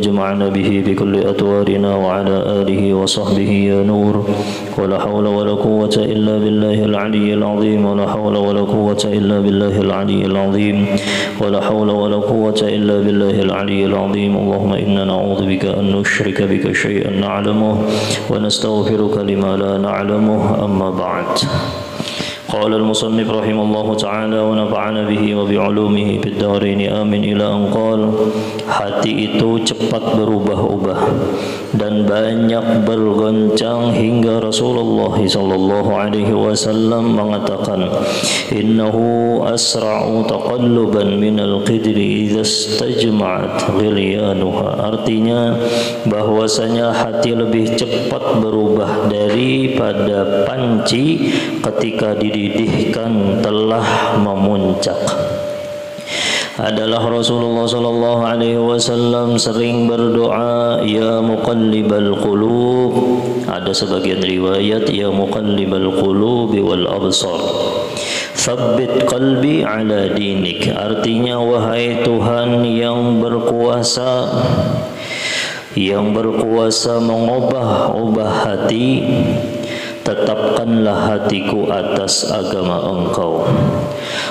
جمعنا به بكل أطوارنا وعلى آله وصحبه يا نور ولا حول ولا قوة إلا بالله العلي العظيم ولا حول ولا قوة إلا بالله العلي العظيم ولا حول ولا قوة إلا بالله العلي العظيم اللهم إنا نعوذ بك أن نشرك بك شيئا نعلمه ونستغفرك لما لا نعلمه أما بعد قال المصنف رحمه الله تعالى ونفعنا به وبعلومه في الدارين آمين إلى أن قال hati itu cepat berubah-ubah dan banyak bergoncang hingga Rasulullah sallallahu alaihi wasallam mengatakan innahu asra'u taqalluban minal qidri idza istajma'at ghilyanuha, artinya bahwasanya hati lebih cepat berubah daripada panci ketika dididihkan telah memuncak. Adalah Rasulullah sallallahu alaihi wasallam sering berdoa ya muqallibal qulub, ada sebagian riwayat ya muqallibal qulubi wal absar tsabbit qalbi ala dinik, artinya wahai Tuhan yang berkuasa mengubah-ubah hati, tetapkanlah hatiku atas agama Engkau.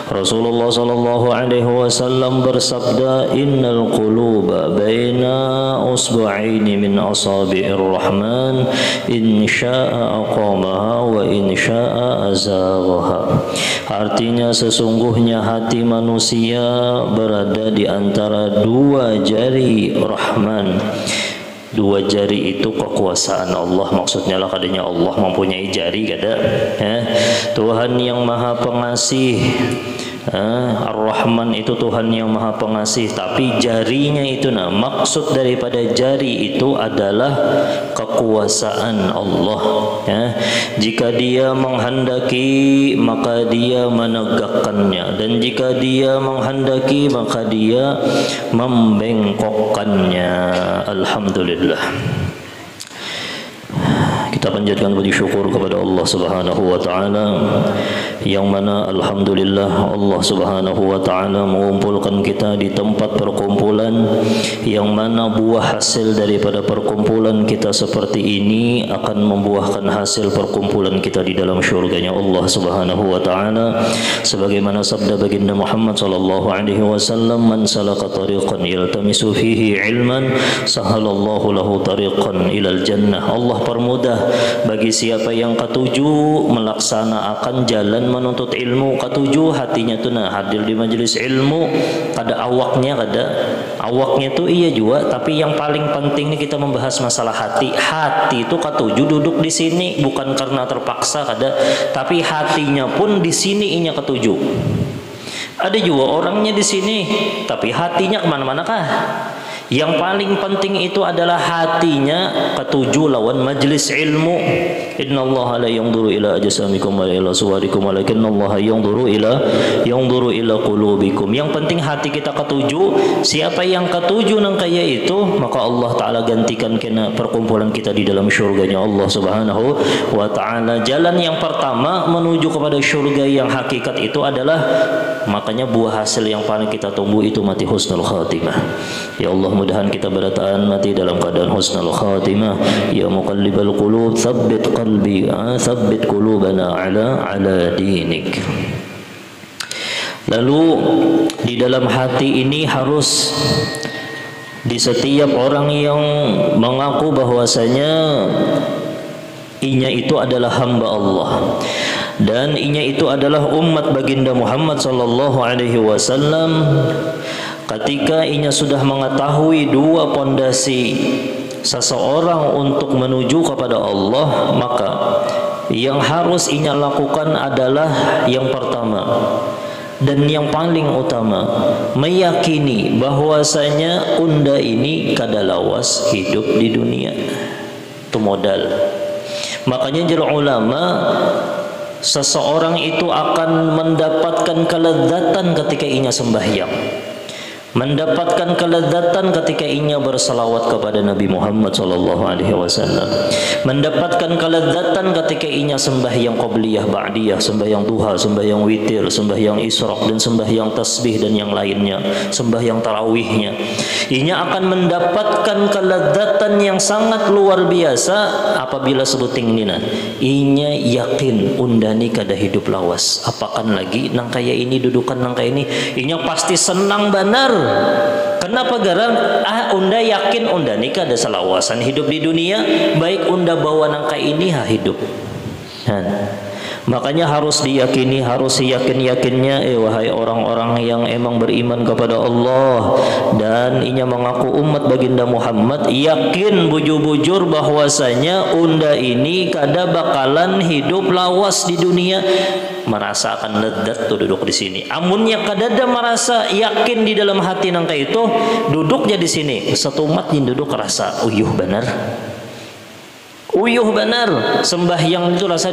Rasulullah sallallahu alaihi wasallam bersabda innal quluba baina usbu'aini min asabi'ir rahman in syaa'a aqamaha wa in syaa'a azaghaha, artinya sesungguhnya hati manusia berada di antara dua jari Rahman. Dua jari itu kekuasaan Allah, maksudnya lah kadanya Allah mempunyai jari kada Tuhan yang maha pengasih, Ar-Rahman itu Tuhan yang maha pengasih, tapi jarinya itu maksud daripada jari itu adalah kekuasaan Allah jika dia menghendaki maka dia menegakkannya, dan jika dia menghendaki maka dia membengkokkannya. Alhamdulillah, kita panjatkan puji syukur kepada Allah Subhanahu wa taala, yang mana alhamdulillah Allah Subhanahu wa taala mengumpulkan kita di tempat perkumpulan yang mana buah hasil daripada perkumpulan kita seperti ini akan membuahkan hasil perkumpulan kita di dalam syurganya Allah Subhanahu wa taala, sebagaimana sabda baginda Muhammad sallallahu alaihi wasallam man salaka tariqan yaltamisu fihi ilman sahalallahu lahu tariqan ilal jannah, Allah permudah bagi siapa yang ketujuh melaksanakan jalan menuntut ilmu. Ketujuh hatinya tu hadir di majelis ilmu, kada awaknya tu iya juga, tapi yang paling penting ni kita membahas masalah hati. Hati itu ketujuh duduk di sini bukan karena terpaksa kada, tapi hatinya pun di sini inya ketujuh. Ada juga orangnya di sini tapi hatinya kemana-mana kah? Yang paling penting itu adalah hatinya ketujuh lawan majlis ilmu. Innallaha la yanzuru ila ajsamikum wa ila suwarikum walakinallaha yanzuru ila qulubikum. Yang penting hati kita ketujuh. Siapa yang ketujuh nang kaya itu, maka Allah taala gantikan kena perkumpulan kita di dalam syurganya Allah Subhanahu wa taala. Jalan yang pertama menuju kepada syurga yang hakikat itu adalah, makanya buah hasil yang paling kita tunggu itu mati husnul khatimah. Ya Allah, mudahan kita berataan mati dalam keadaan husnul khatimah. Ya muqallibal qulub tsabbit qalbi tsabbit qulubana ala dinik. Lalu di dalam hati ini harus di setiap orang yang mengaku bahwasanya inya itu adalah hamba Allah dan inya itu adalah umat baginda Muhammad sallallahu alaihi wasallam, ketika inya sudah mengetahui dua pondasi seseorang untuk menuju kepada Allah, maka yang harus inya lakukan adalah yang pertama dan yang paling utama, meyakini bahwasanya unda ini kada lawas hidup di dunia. Itu modal. Makanya jero ulama, seseorang itu akan mendapatkan kelezatan ketika inya sembahyang. mendapatkan kelezatan ketika inya bersalawat kepada Nabi Muhammad sallallahu alaihi wasallam, mendapatkan kelezatan ketika inya sembahyang qabliyah ba'diyah, sembahyang duha, sembahyang witir, sembahyang isyraq dan sembahyang tasbih dan yang lainnya, sembahyang tarawihnya. Inya akan mendapatkan kelezatan yang sangat luar biasa apabila sebuting nina inya yakin undani kada hidup lawas, apakan lagi nang kaya ini dudukan nang kaya ini, inya pasti senang benar. Kenapa garang? Unda yakin unda nikah ada selawasan hidup di dunia, baik unda bawa nangka ini hidup. Makanya harus diyakini, harus yakin-yakinnya wahai orang-orang yang emang beriman kepada Allah dan inya mengaku umat baginda Muhammad, yakin bujur-bujur bahwasanya unda ini kada bakalan hidup lawas di dunia, merasa akan ledat tuh duduk di sini. Amunnya kadada merasa yakin di dalam hati nangka itu, duduknya di sini satu umat yang duduk rasa uyuh benar, uyuh benar. Sembahyang itu rasa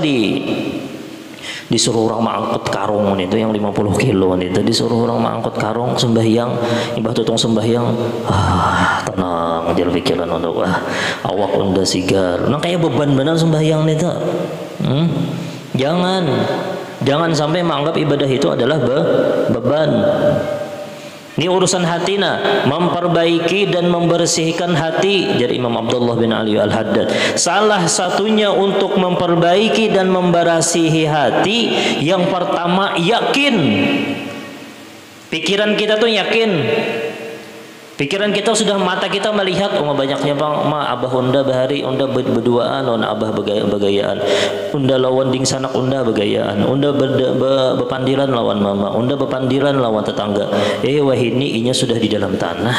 disuruh orang mengangkut karung itu yang 50 kilo itu, disuruh orang mengangkut karung sembahyang, ibah tutong sembahyang, tenang aja pikiran untuk awak unda sigar, nang kayak beban benar sembahyang itu. Jangan sampai menganggap ibadah itu adalah beban. Ini urusan hatina, memperbaiki dan membersihkan hati. Jadi Imam Abdullah bin Ali Al-Haddad, salah satunya untuk memperbaiki dan membersihi hati, yang pertama yakin. Pikiran kita tuh yakin. Pikiran kita sudah, mata kita melihat banyaknya bang abah unda bahari unda berduaan, abah begayaan, unda lawan ding sanak unda begayaan, unda bepandiran lawan mama, unda bepandiran lawan tetangga. Wahini inya sudah di dalam tanah.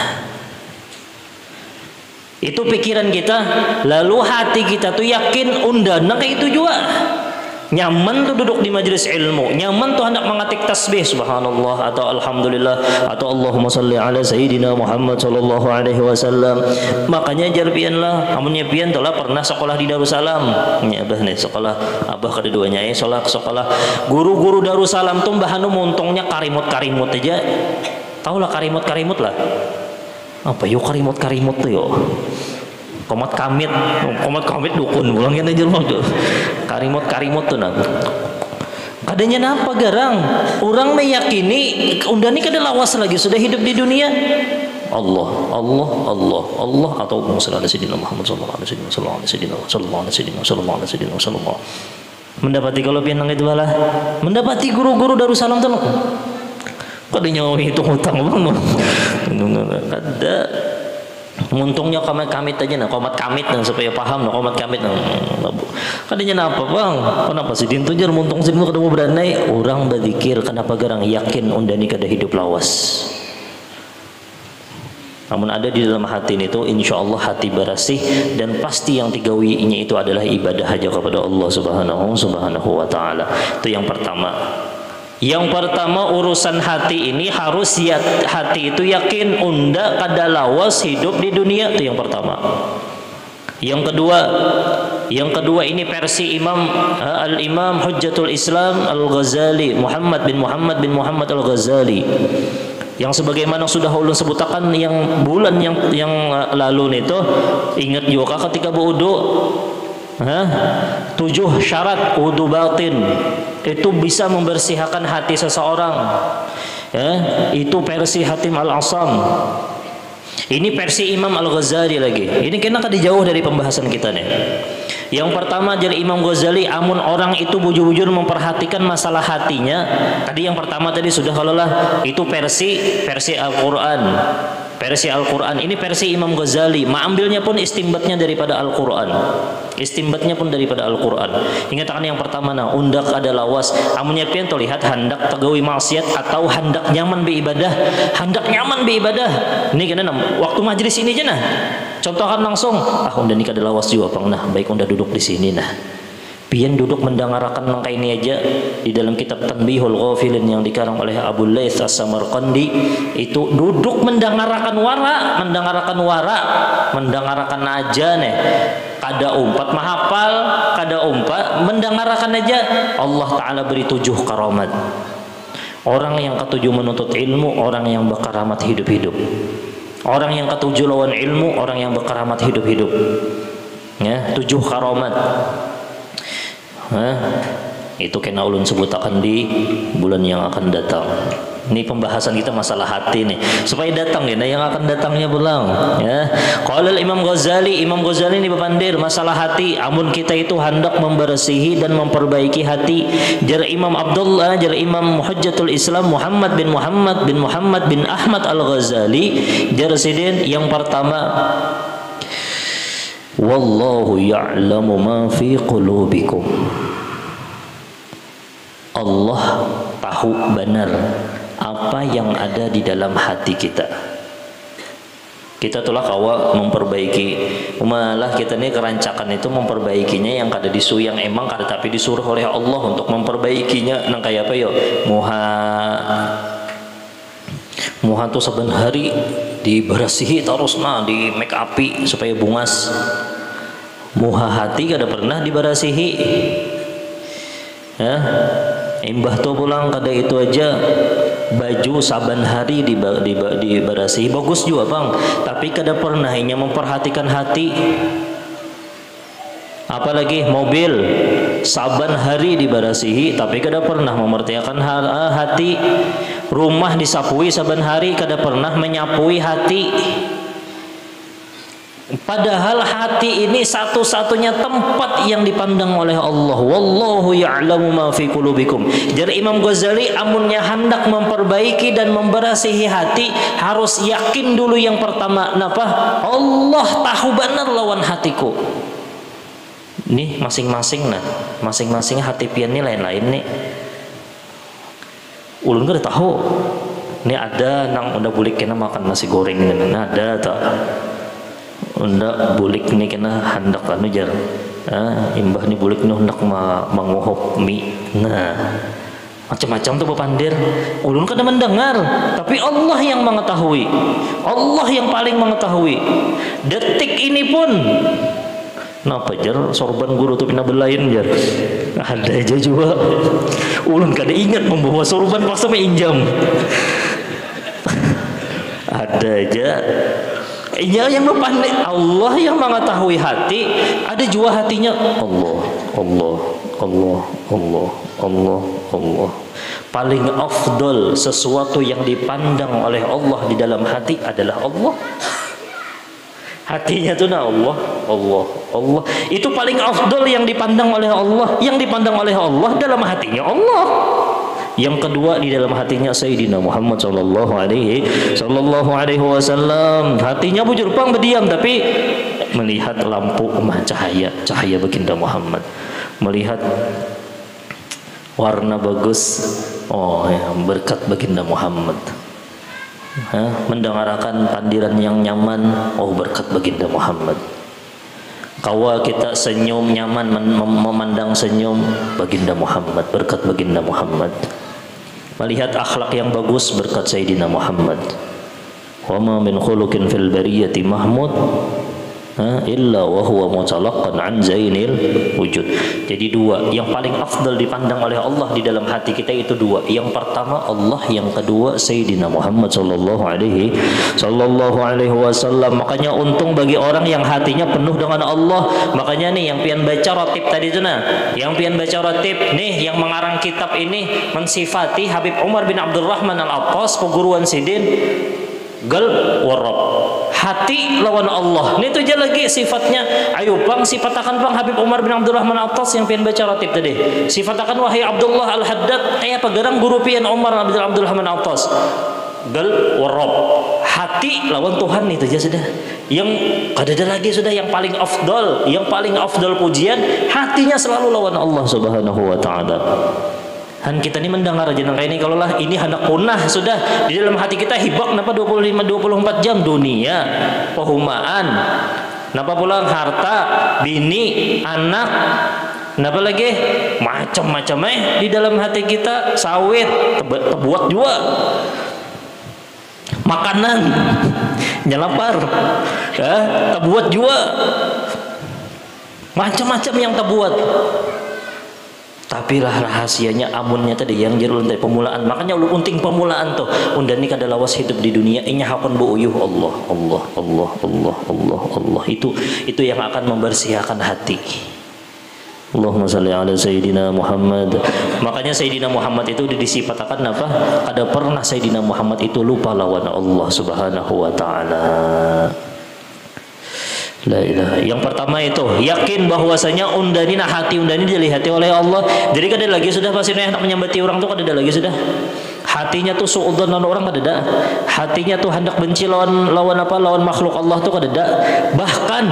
Itu pikiran kita. Lalu hati kita tuh yakin unda nah kayak itu juga. Nyaman tuh duduk di majelis ilmu, nyaman tuh hendak mengatik tasbih subhanallah atau alhamdulillah atau Allahumma salli ala sayyidina Muhammad sallallahu alaihi wasallam. Makanya jarpianlah amunnya pian telah pernah sekolah di Darussalam. Nya abah nih sekolah abah keduanya sekolah guru-guru Darussalam tuh mbahanu muntungnya karimut-karimut aja. Tahulah karimut-karimut lah. Apa yuk karimut-karimut tuh yo? Komat kamit dukun bulangnya aja loh tuh. Karimut tuh nang. Kadanya napa garang? Orang meyakini undani kada lawas lagi sudah hidup di dunia. Allah atau sallallahu alaihi Muhammad sallallahu alaihi wasallam. Mendapati kalau pian nang itu balah. Mendapati guru-guru Darussalam tuh. Kadanya itu hutang bang. Kada. Untungnya komat kamit aja nah, komat kamit nah, supaya paham nah, komat kamit nah. Kadanya apa bang? Kenapa sih dintu jar muntung sini ketemu beranai orang berzikir, kenapa garang yakin undani kada hidup lawas. Namun ada di dalam hati itu insya Allah hati bersih dan pasti yang tigawinya itu adalah ibadah aja kepada Allah subhanahu wa ta'ala. Itu yang pertama. Yang pertama urusan hati ini harus hati itu yakin unda kada lawas hidup di dunia, itu yang pertama. Yang kedua ini versi Al-Imam Hujjatul Islam Al-Ghazali Muhammad bin Muhammad Al-Ghazali, yang sebagaimana sudah ulun sebutakan yang bulan yang lalu itu, ingat juga ketika berwudu 7 syarat wudu batin itu bisa membersihkan hati seseorang. Itu versi Hatim Al-Asam. Ini versi Imam Al-Ghazali lagi. Ini kena kada jauh dari pembahasan kita nih. Yang pertama dari Imam Ghazali, amun orang itu bujur-bujur memperhatikan masalah hatinya. Tadi yang pertama tadi sudah kalalah itu versi Al-Qur'an. Versi Al-Qur'an ini versi Imam Ghazali, ambilnya pun istimbatnya daripada Al-Qur'an. Istimbatnya pun daripada Al-Qur'an. Ingatkan yang pertama nah, undak ada lawas. Amunnya pian to lihat hendak tegawi maksiat atau hendak nyaman beribadah, Ini kena waktu majlis ini aja nah. Contohkan langsung, unda nikah ada lawas juga pang nah, baik unda duduk di sini nah. Pian duduk mendengarkan langkah ini aja di dalam kitab Tanbihul Ghafilin yang dikarang oleh Abu Laits As-Samarqandi, itu duduk mendengarkan aja nih. Kada umpat mahapal, kada umpat mendengarkan aja, Allah Ta'ala beri 7 karamat. Orang yang ketujuh menuntut ilmu, orang yang berkeramat hidup-hidup. Orang yang ketujuh lawan ilmu, orang yang berkeramat hidup-hidup. Ya, 7 karamat. Itu kena ulun sebutakan di bulan yang akan datang. Ini pembahasan kita masalah hati nih, supaya datang ya, yang akan datangnya pulang. Ya, qala Imam Ghazali ini bepandir masalah hati. Amun kita itu hendak membersihi dan memperbaiki hati. Jar Imam Abdullah, jar Imam Muhajjatul Islam Muhammad bin Ahmad Al-Ghazali, jar sidin yang pertama, wallahu ya'lamu ma fi qulubikum. Allah tahu benar apa yang ada di dalam hati kita. Kita tulah kawa memperbaiki, malah kita ini kerancakan itu memperbaikinya yang kada disuruh, yang emang kada tapi disuruh oleh Allah untuk memperbaikinya. Nang kayak apa yo? Muha tuh saban hari dibersihi terus, di make upi supaya bungas. Muha hati kada pernah dibersihi. Ya, imbah tuh pulang kada itu aja, baju saban hari dibersihi bagus juga bang, tapi kada pernah hanya memperhatikan hati. Apalagi mobil saban hari dibersihi tapi kada pernah memperhatikan hati. Rumah disapui saban hari, kada pernah menyapui hati. Padahal hati ini satu-satunya tempat yang dipandang oleh Allah. Wallahu ya'lamu ma fi qulubikum. Jadi Imam Ghazali amunnya hendak memperbaiki dan membersihi hati, harus yakin dulu yang pertama, napa? Allah tahu benar lawan hatiku. Nih masing-masing hati pian ini lain-lain nih. Ulun kada tahu. Nih ada nang udah bulik kena makan nasi goreng, ada tak? Unda bulik ni kena hendak anu jar, imbah ni bulik ni hendak manguhop mie. Nah, macam-macam tuh bepandir. Ulun kada mendengar, tapi Allah yang mengetahui. Allah yang paling mengetahui. Detik ini pun, napa jar sorban guru tuh pina belain jar. Ada aja juga. Ulun kada ingat membawa sorban pas sampai injam. Ada aja. Iya, yang pandai Allah yang mengetahui hati. Ada juga hatinya Allah. Paling afdal sesuatu yang dipandang oleh Allah di dalam hati adalah Allah. Hatinya tuh Allah. Itu paling afdal yang dipandang oleh Allah. Yang dipandang oleh Allah dalam hatinya Allah. Yang kedua di dalam hatinya Sayyidina Muhammad sallallahu alaihi wasallam. Hatinya bujur pang berdiam tapi melihat lampu cahaya baginda Muhammad. Melihat warna bagus, berkat baginda Muhammad. Mendengarkan pandiran yang nyaman, berkat baginda Muhammad. Kawa kita senyum nyaman, memandang senyum baginda Muhammad, berkat baginda Muhammad. Melihat akhlak yang bagus, berkat Sayyidina Muhammad. Wa ma min khuluqin fil bariyati mahmud illa wa huwa mutalaqqan an zainil wujud. Jadi dua yang paling afdal dipandang oleh Allah di dalam hati kita itu dua. Yang pertama Allah, yang kedua Sayyidina Muhammad sallallahu alaihi wasallam. Makanya untung bagi orang yang hatinya penuh dengan Allah. Makanya nih yang pian baca ratib tadi itu yang pian baca ratib nih, yang mengarang kitab ini mensifati Habib Umar bin Abdurrahman Al-Attas, peguruan sidin, qalb warab, hati lawan Allah. Ini tuh aja lagi sifatnya. Ayo bang, sifatakan bang Habib Umar bin Abdurrahman Al-Attas yang pian baca ratib tadi. Sifatakan wahai Abdullah Al-Haddad kayak pegarang guru pian Umar bin Abdurrahman Al-Attas. Qalb warab, hati lawan Tuhan. Itu aja sudah. Yang kada ada lagi sudah yang paling afdal, pujian, hatinya selalu lawan Allah Subhanahu wa taala. Han kita ini mendengar aja nang ini, kalau lah ini hendak punah sudah di dalam hati kita hibak napa 25-24 jam dunia, pehumaan, napa pulang harta, bini, anak, napa lagi macam-macam di dalam hati kita, sawit, terbuat juga makanan, nyelapar, terbuat juga macam-macam yang terbuat. Tapi lah rahasianya amunnya tadi yang jerul dari pemulaan. Makanya ulun unting pemulaan tuh. Undang ni kada lawas hidup di dunia inya hakon bu uyuh Allah, Allah, Allah, Allah, Allah, Allah. Itu yang akan membersihkan hati. Allahumma salli ala Sayyidina Muhammad. Makanya Sayyidina Muhammad itu disifatakan apa? Kada pernah Sayyidina Muhammad itu lupa lawan Allah Subhanahu wa taala. La ilaha. Yang pertama itu yakin bahwasanya undani hati undani dilihati oleh Allah. Jadi kada lagi sudah pasti hendak menyambati orang tuh kada lagi sudah. Hatinya tuh suudzon lawan orang kada ada. Hatinya tuh hendak benci lawan apa? Lawan makhluk Allah tuh kada ada. Bahkan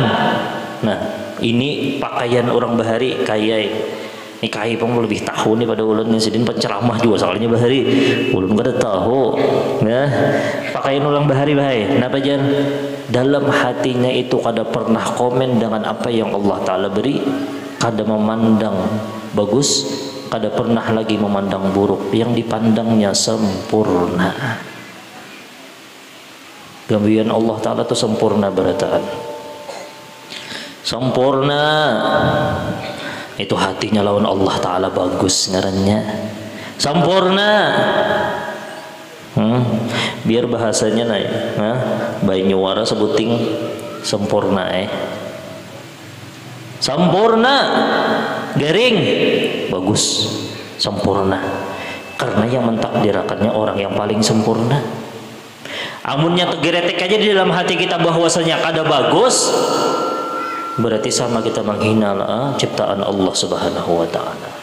nah, ini pakaian orang bahari kayak ini kai pun lebih tahu nih pada ulun nih sedin penceramah juga soalnya bahari ulun kada tahu ya pakaian orang bahari bahai kenapa jan dalam hatinya itu kada pernah komen dengan apa yang Allah Ta'ala beri, kada memandang bagus, kada pernah lagi memandang buruk, yang dipandangnya sempurna. Gambaran Allah Ta'ala itu sempurna berataan, sempurna. Itu hatinya lawan Allah Ta'ala bagus ngarannya sempurna. Biar bahasanya naik bayi nyuara sebuting sempurna sempurna garing bagus sempurna, karena yang mentakdirakannya orang yang paling sempurna. Amunnya tegeretek aja di dalam hati kita bahwasanya kada bagus, berarti sama kita menghina ciptaan Allah Subhanahu wa taala.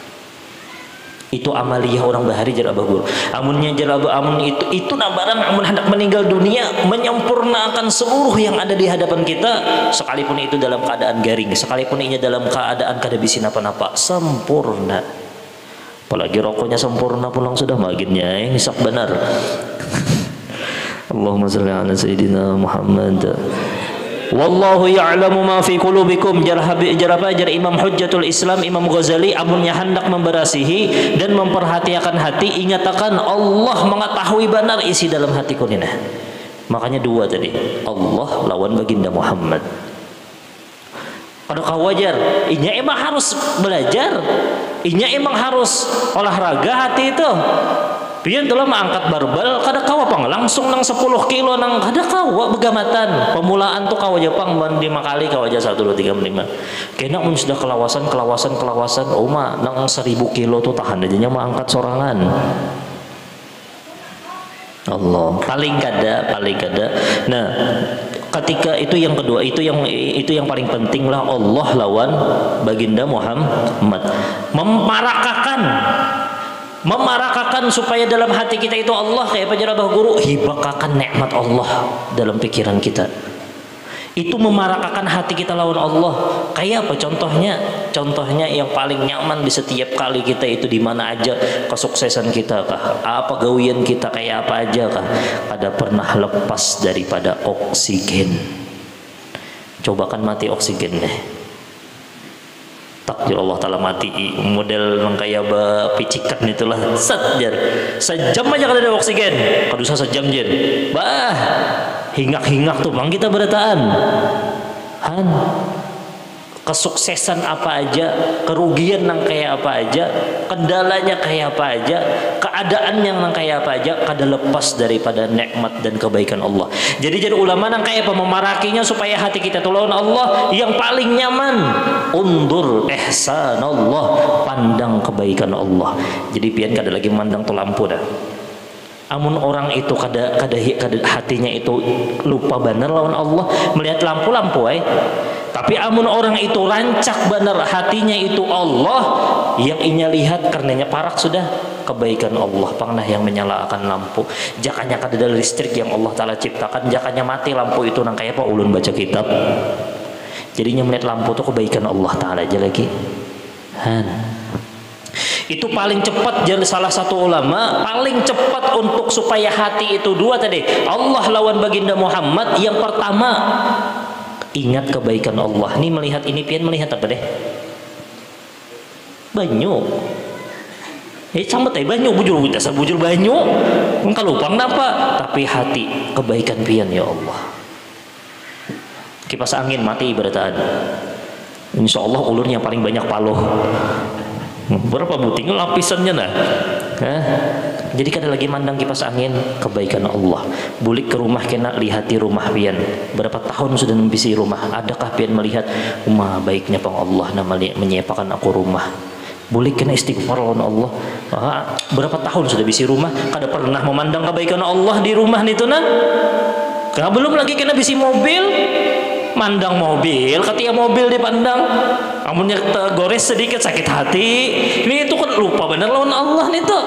Itu amaliyah orang bahari jar Abah Guru. Amunnya jar Abah amun itu nabaran amun hendak meninggal dunia menyempurnakan seluruh yang ada di hadapan kita, sekalipun itu dalam keadaan garing, sekalipun ini dalam keadaan kada bisi napa-napa, sempurna. Apalagi rokoknya sempurna pulang sudah maginnya ini sak benar. Allahumma shalli ala Sayyidina Muhammad. Wallahu ya'lamu ma fi qulubikum. Jar Imam Hujjatul Islam Imam Ghazali, amunnya hendak memberasihi dan memperhatikan hati, ingatkan Allah mengetahui benar isi dalam hatiku ini. Makanya dua tadi, Allah lawan baginda Muhammad. Adakah wajar? Inya emang harus belajar, inya emang harus olahraga hati itu. Pian telah mengangkat barbel kada kawa pang langsung nang 10 kilo nang kada kawa begamatan. Pemulaan tuh kawa Jepang 5 kali kawa aja 1 2 3 5. Kena mun sudah kelawasan oma nang 1000 kilo tuh tahan aja nya mengangkat sorangan. Allah paling kada. Nah, ketika itu yang kedua, itu yang paling penting lah, Allah lawan baginda Muhammad. Memarakakan supaya dalam hati kita itu Allah, kayak apa Abah Guru, hibakakan nikmat Allah dalam pikiran kita. Itu memarakakan hati kita lawan Allah. Kayak apa contohnya? Contohnya yang paling nyaman di setiap kali kita itu di mana aja, kesuksesan kita kah, apa gawian kita kayak apa aja kah, ada pernah lepas daripada oksigen. Cobakan mati oksigen deh. Takdir Allah Ta'ala mati model yang kayak picikan itulah sejam aja kada ada oksigen kadusa sejam jen bah hingak tuh bang kita berataan kesuksesan apa aja, kerugian yang kayak apa aja, kendalanya kayak apa aja, keadaan yang kayak apa aja, kada lepas daripada nikmat dan kebaikan Allah. Jadi ulama nang kayak apa memarakinya supaya hati kita tuh lawan Allah yang paling nyaman. Undur ihsan Allah, pandang kebaikan Allah. Jadi pian kada lagi mandang tuh lampu dah. Amun orang itu kada hatinya itu lupa benar lawan Allah, melihat lampu-lampu tapi amun orang itu rancak benar hatinya itu Allah, yang inya lihat karenanya parak sudah kebaikan Allah pangnah yang menyalakan lampu. Jakanya kada ada listrik yang Allah Ta'ala ciptakan, jakanya mati lampu itu nang kayak apa ulun baca kitab. Jadinya melihat lampu itu kebaikan Allah Ta'ala aja lagi. Itu paling cepat, jadi salah satu ulama paling cepat untuk supaya hati itu dua tadi, Allah lawan baginda Muhammad. Yang pertama, ingat kebaikan Allah. Ini melihat ini pian melihat apa deh? Banyu. Sama teh banyu bujur banyu. Engkau lupa kenapa? Tapi hati kebaikan pian ya Allah. Kipas angin mati berataan. Insya Allah ulun yang paling banyak paloh. Berapa buting lapisannya nah. Jadi kada lagi mandang kipas angin kebaikan Allah. Bulik ke rumah kena lihati rumah pian. Berapa tahun sudah membisi rumah. Adakah pian melihat baiknya pang Allah nama menyiapkan aku rumah. Bulik kena istighfar lawan Allah. Berapa tahun sudah bisi rumah kada pernah memandang kebaikan Allah di rumah itu nah. Belum lagi kena bisi mobil. Mandang mobil, ketika mobil dipandang, amunnya gores sedikit sakit hati. Ini itu kan lupa bener lawan Allah nih tuh.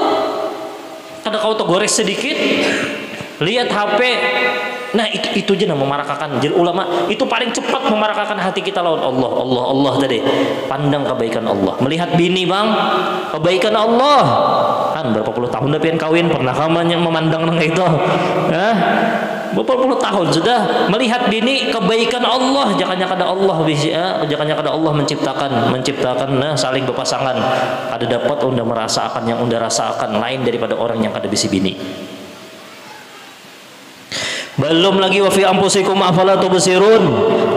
Kada kau gores sedikit, lihat HP. Nah itu aja memarakakan. Jadi ulama itu paling cepat memarakakan hati kita lawan Allah tadi. Pandang kebaikan Allah. Melihat bini bang, kebaikan Allah. Kan berapa puluh tahun dah pian kawin pernah kamu yang memandang nang itu. Berapa puluh tahun sudah melihat bini kebaikan Allah. Jangannya kada Allah jangannya kada Allah menciptakan saling berpasangan. Ada dapat unda merasakan yang unda rasakan lain daripada orang yang kada bisi bini. Belum lagi wa fi anfusikum afala tubsirun.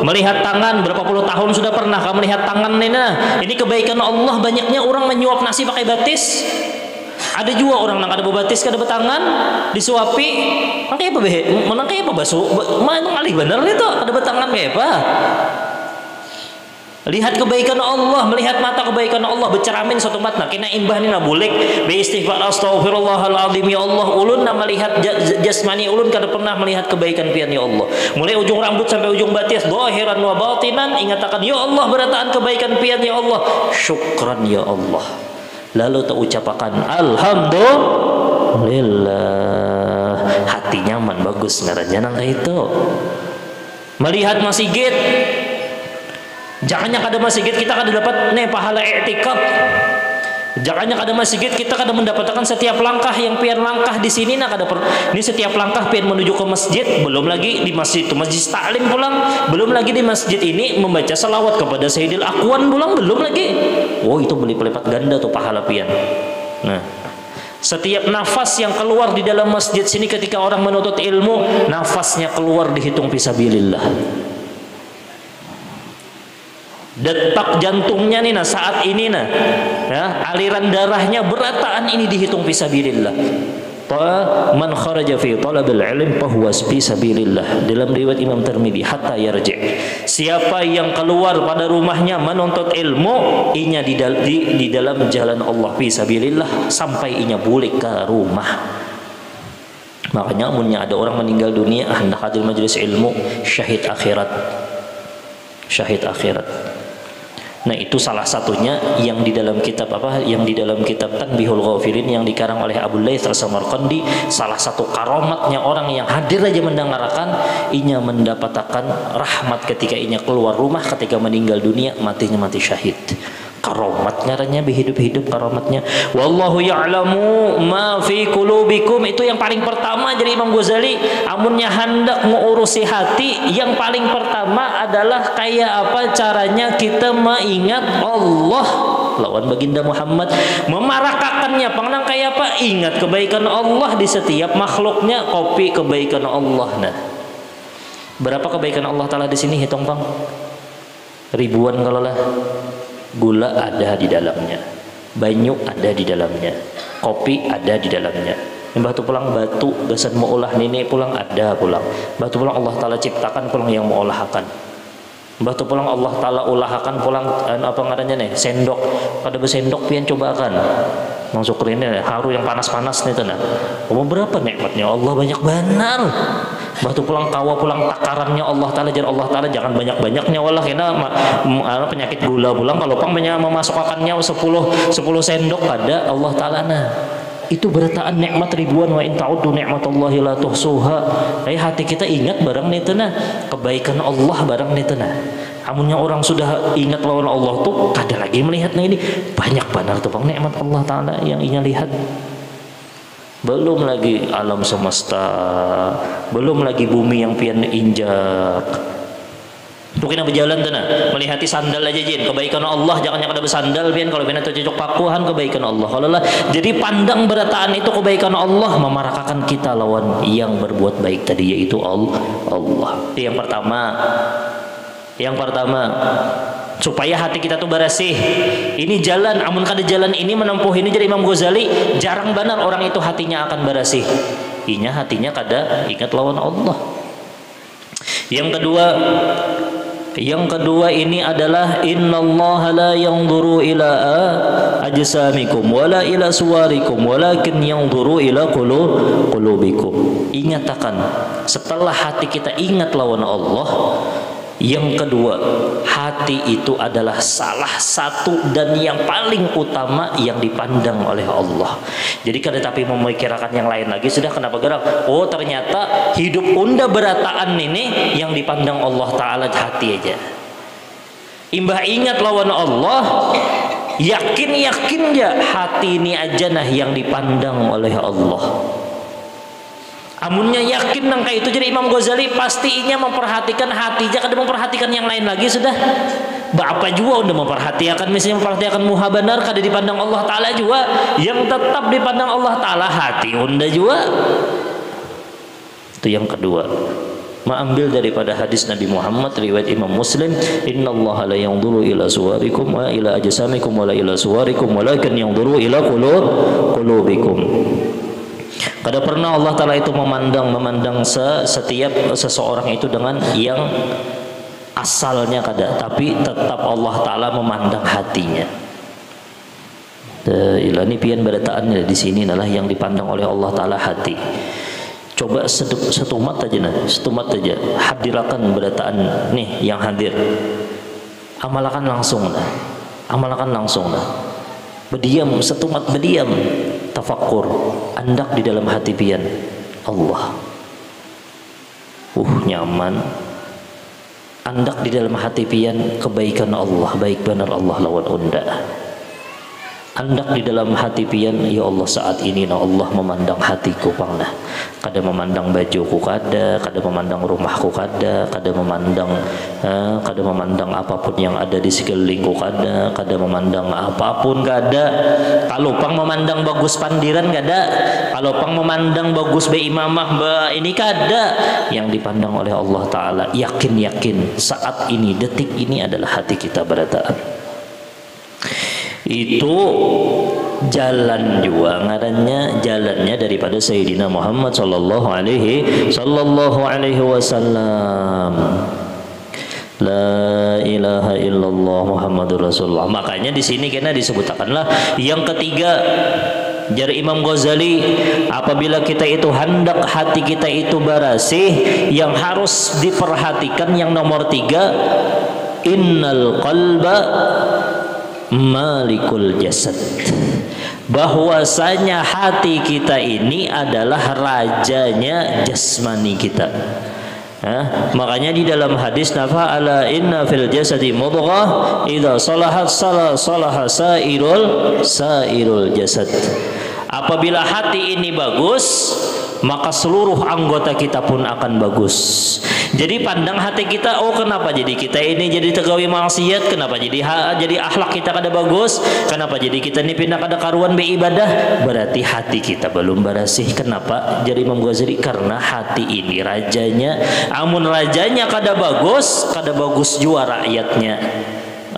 Melihat tangan, berapa puluh tahun sudah pernah kamu melihat tangan ini kebaikan Allah. Banyaknya orang menyuap nasi pakai batis. Ada juga orang yang ada bebatis kada betangan disuapi. Makanya apa beh? Menangkai apa basu? Mana ngalih bener itu ada betangan kayak apa? Lihat kebaikan Allah, melihat mata kebaikan Allah, berceramin suatu tempat nak kena imbah ni nak bulik be istighfar astaghfirullahaladzim ya Allah. Ulun nak melihat jasmani ulun kada pernah melihat kebaikan pian ya Allah. Mulai ujung rambut sampai ujung batis, zahiran wa batinan, ingatakan ya Allah berataan kebaikan pian ya Allah. Syukran ya Allah. Lalu tak ucapakan alhamdulillah. Hati nyaman bagus ngarannya nang itu. Melihat masjid, jangannya kada masjid kita kada dapat pahala i'tikaf. Jangannya kada masjid kita kada mendapatkan setiap langkah yang pian langkah di sini nak kada ini setiap langkah pian menuju ke masjid. Belum lagi di masjid itu masjid taklim pulang, belum lagi di masjid ini membaca salawat kepada Sayyidil Aqwan pulang, belum lagi. Itu berlipat ganda tuh pahala pian. Nah, setiap nafas yang keluar di dalam masjid sini ketika orang menuntut ilmu, nafasnya keluar dihitung fisabilillah. Detak jantungnya nih saat ini aliran darahnya berataan ini dihitung fisabilillah. Man kharaja fi talabil ilm fahuwa fisabilillah. Dalam riwayat Imam Tirmidzi hatta yarji. Siapa yang keluar pada rumahnya menuntut ilmu, inya di dalam jalan Allah fisabilillah sampai inya balik ke rumah. Makanya amunnya ada orang meninggal dunia hendak hadir majelis ilmu, syahid akhirat. Syahid akhirat. Nah itu salah satunya yang di dalam kitab Tanbihul Ghafilin yang dikarang oleh Abu Laits As-Samarqandi. Salah satu karomatnya orang yang hadir aja mendengarkan, inya mendapatkan rahmat ketika inya keluar rumah, ketika meninggal dunia matinya mati syahid. Karomat ngarannya hidup-hidup karomatnya. Wallahu ya'lamu ma fi qulubikum. Itu yang paling pertama. Jadi Imam Ghazali amunnya hendak mengurusi hati, yang paling pertama adalah kayak apa caranya kita mengingat Allah lawan baginda Muhammad, memarakakannya pangnang kayak apa, ingat kebaikan Allah di setiap makhluknya, kopi kebaikan Allah. Nah, berapa kebaikan Allah Ta'ala di sini hitung bang? Ribuan kalau lah. Gula ada di dalamnya, banyu ada di dalamnya, kopi ada di dalamnya. Batu pulang batu gasan mau olah nenek pulang ada pulang. Batu pulang Allah Ta'ala ciptakan pulang yang mau olahkan. Batu pulang Allah Ta'ala olahkan pulang apa ngarannya nih sendok. Pada bersendok pian cobakan. Masuk ini haru yang panas-panas nih tenang. Berapa nikmatnya Allah banyak benar. Batu pulang kawa pulang takarannya Allah Ta'ala, jadi Allah Ta'ala jangan banyak-banyaknya walah kena penyakit gula pulang kalau pang memasukkannya 10 sendok pada Allah Ta'ala. Nah itu berataan nikmat ribuan, wa in ta'uddu ni'matallahi la tuhsuha. Hati kita ingat barang nih tenah kebaikan Allah barang nih tenah. Amunnya orang sudah ingat lawan Allah tuh kada lagi melihatnya ini banyak benar tuh bang nikmat Allah Ta'ala yang inya lihat. Belum lagi alam semesta, belum lagi bumi yang pian injak. Tuh kena berjalan tanah, melihati sandal aja jin, kebaikan Allah. Jangan ada bersandal pian kalau pian cocok pakuhan kebaikan Allah. Kalau lah, jadi pandang berataan itu kebaikan Allah, memarakakan kita lawan yang berbuat baik tadi yaitu Allah. Itu yang pertama. Yang pertama, supaya hati kita tuh bersih. Ini jalan, amun kada jalan ini menempuh ini, jadi Imam Ghazali jarang benar orang itu hatinya akan bersih. Inya hatinya kada ingat lawan Allah. Yang kedua ini adalah innallaha la yanzuru ila ajsamikum wala ila suwarikum walakin yanzuru ila qulubikum. Ingatkan setelah hati kita ingat lawan Allah. Yang kedua, hati itu adalah salah satu dan yang paling utama yang dipandang oleh Allah. Jadi kada tapi memikirkan yang lain lagi, sudah kenapa gerak? Oh ternyata hidup unda berataan ini yang dipandang Allah Ta'ala hati aja. Imbah ingat lawan Allah, yakin ya hati ini aja nah yang dipandang oleh Allah. Amunnya yakin nang kayak itu, jadi Imam Ghazali pastinya memperhatikan hati aja, kada memperhatikan yang lain lagi sudah. Bapak juga udah memperhatikan, misalnya memperhatikan muha benar kada dipandang Allah Ta'ala juga, yang tetap dipandang Allah Ta'ala hati unda juga. Itu yang kedua. Mengambil daripada hadis Nabi Muhammad riwayat Imam Muslim, innallaha la yanzuru ila suwarikum wa ila ajsamikum wa la ila suwarikum walakin yanzuru ila qulubikum. Kada pernah Allah Ta'ala itu memandang setiap seseorang itu dengan yang asalnya kada, tapi tetap Allah Ta'ala memandang hatinya. Ini pian berataannya di sini adalah yang dipandang oleh Allah Ta'ala hati. Coba setumat aja hadirakan berataan nih yang hadir, amalkan langsung dah. Berdiam setumat, berdiam tafakkur, andak di dalam hati pian Allah. Nyaman. Andak di dalam hati pian kebaikan Allah, baik benar Allah lawan unda. Andak di dalam hati pian, ya Allah saat ini nah Allah memandang hatiku pangna. Kada memandang bajuku kada memandang rumahku kada memandang apapun yang ada di sekelilingku kada memandang apapun kada. Kalau pang memandang bagus pandiran kada, kalau pang memandang bagus be imamah ini kada. Yang dipandang oleh Allah Ta'ala yakin saat ini detik ini adalah hati kita berataan. Itu jalan juga ngarannya, jalannya daripada Sayyidina Muhammad sallallahu alaihi wasallam. La ilaha illallah Muhammadur Rasulullah. Makanya di sini kena disebutkanlah yang ketiga dari Imam Ghazali, apabila kita itu hendak hati kita itu bersih, yang harus diperhatikan yang nomor 3, innal qalba malikul jasad, bahwasanya hati kita ini adalah rajanya jasmani kita. Makanya di dalam hadis nafa ala inna fil jasadi mudghah idza salahat salaha sairul jasad. Apabila hati ini bagus, maka seluruh anggota kita pun akan bagus. Jadi pandang hati kita, oh kenapa jadi kita ini jadi tegawi maksiat, kenapa jadi akhlak kita kada bagus, kenapa jadi kita ini pindah kada karuan beribadah, berarti hati kita belum bersih. Kenapa? Jadi Imam Ghazali, karena hati ini rajanya, amun rajanya kada bagus juga rakyatnya.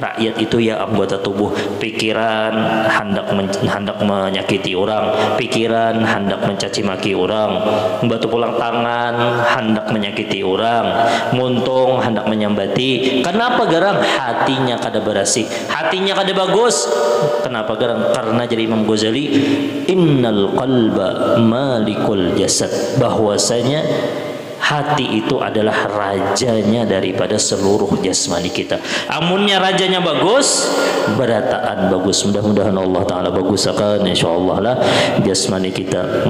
Rakyat itu ya anggota tubuh, pikiran hendak menyakiti orang, pikiran hendak mencaci maki orang, batu pulang tangan hendak menyakiti orang, muntung hendak menyambati. Kenapa garang? Hatinya kada bersih, hatinya kada bagus. Kenapa garang? Karena jadi Imam Ghazali, innal qalba malikul jasad, bahwasanya hati itu adalah rajanya daripada seluruh jasmani kita. Amunnya rajanya bagus, berataan bagus. Mudah-mudahan Allah Ta'ala baguskan insyaallah lah jasmani kita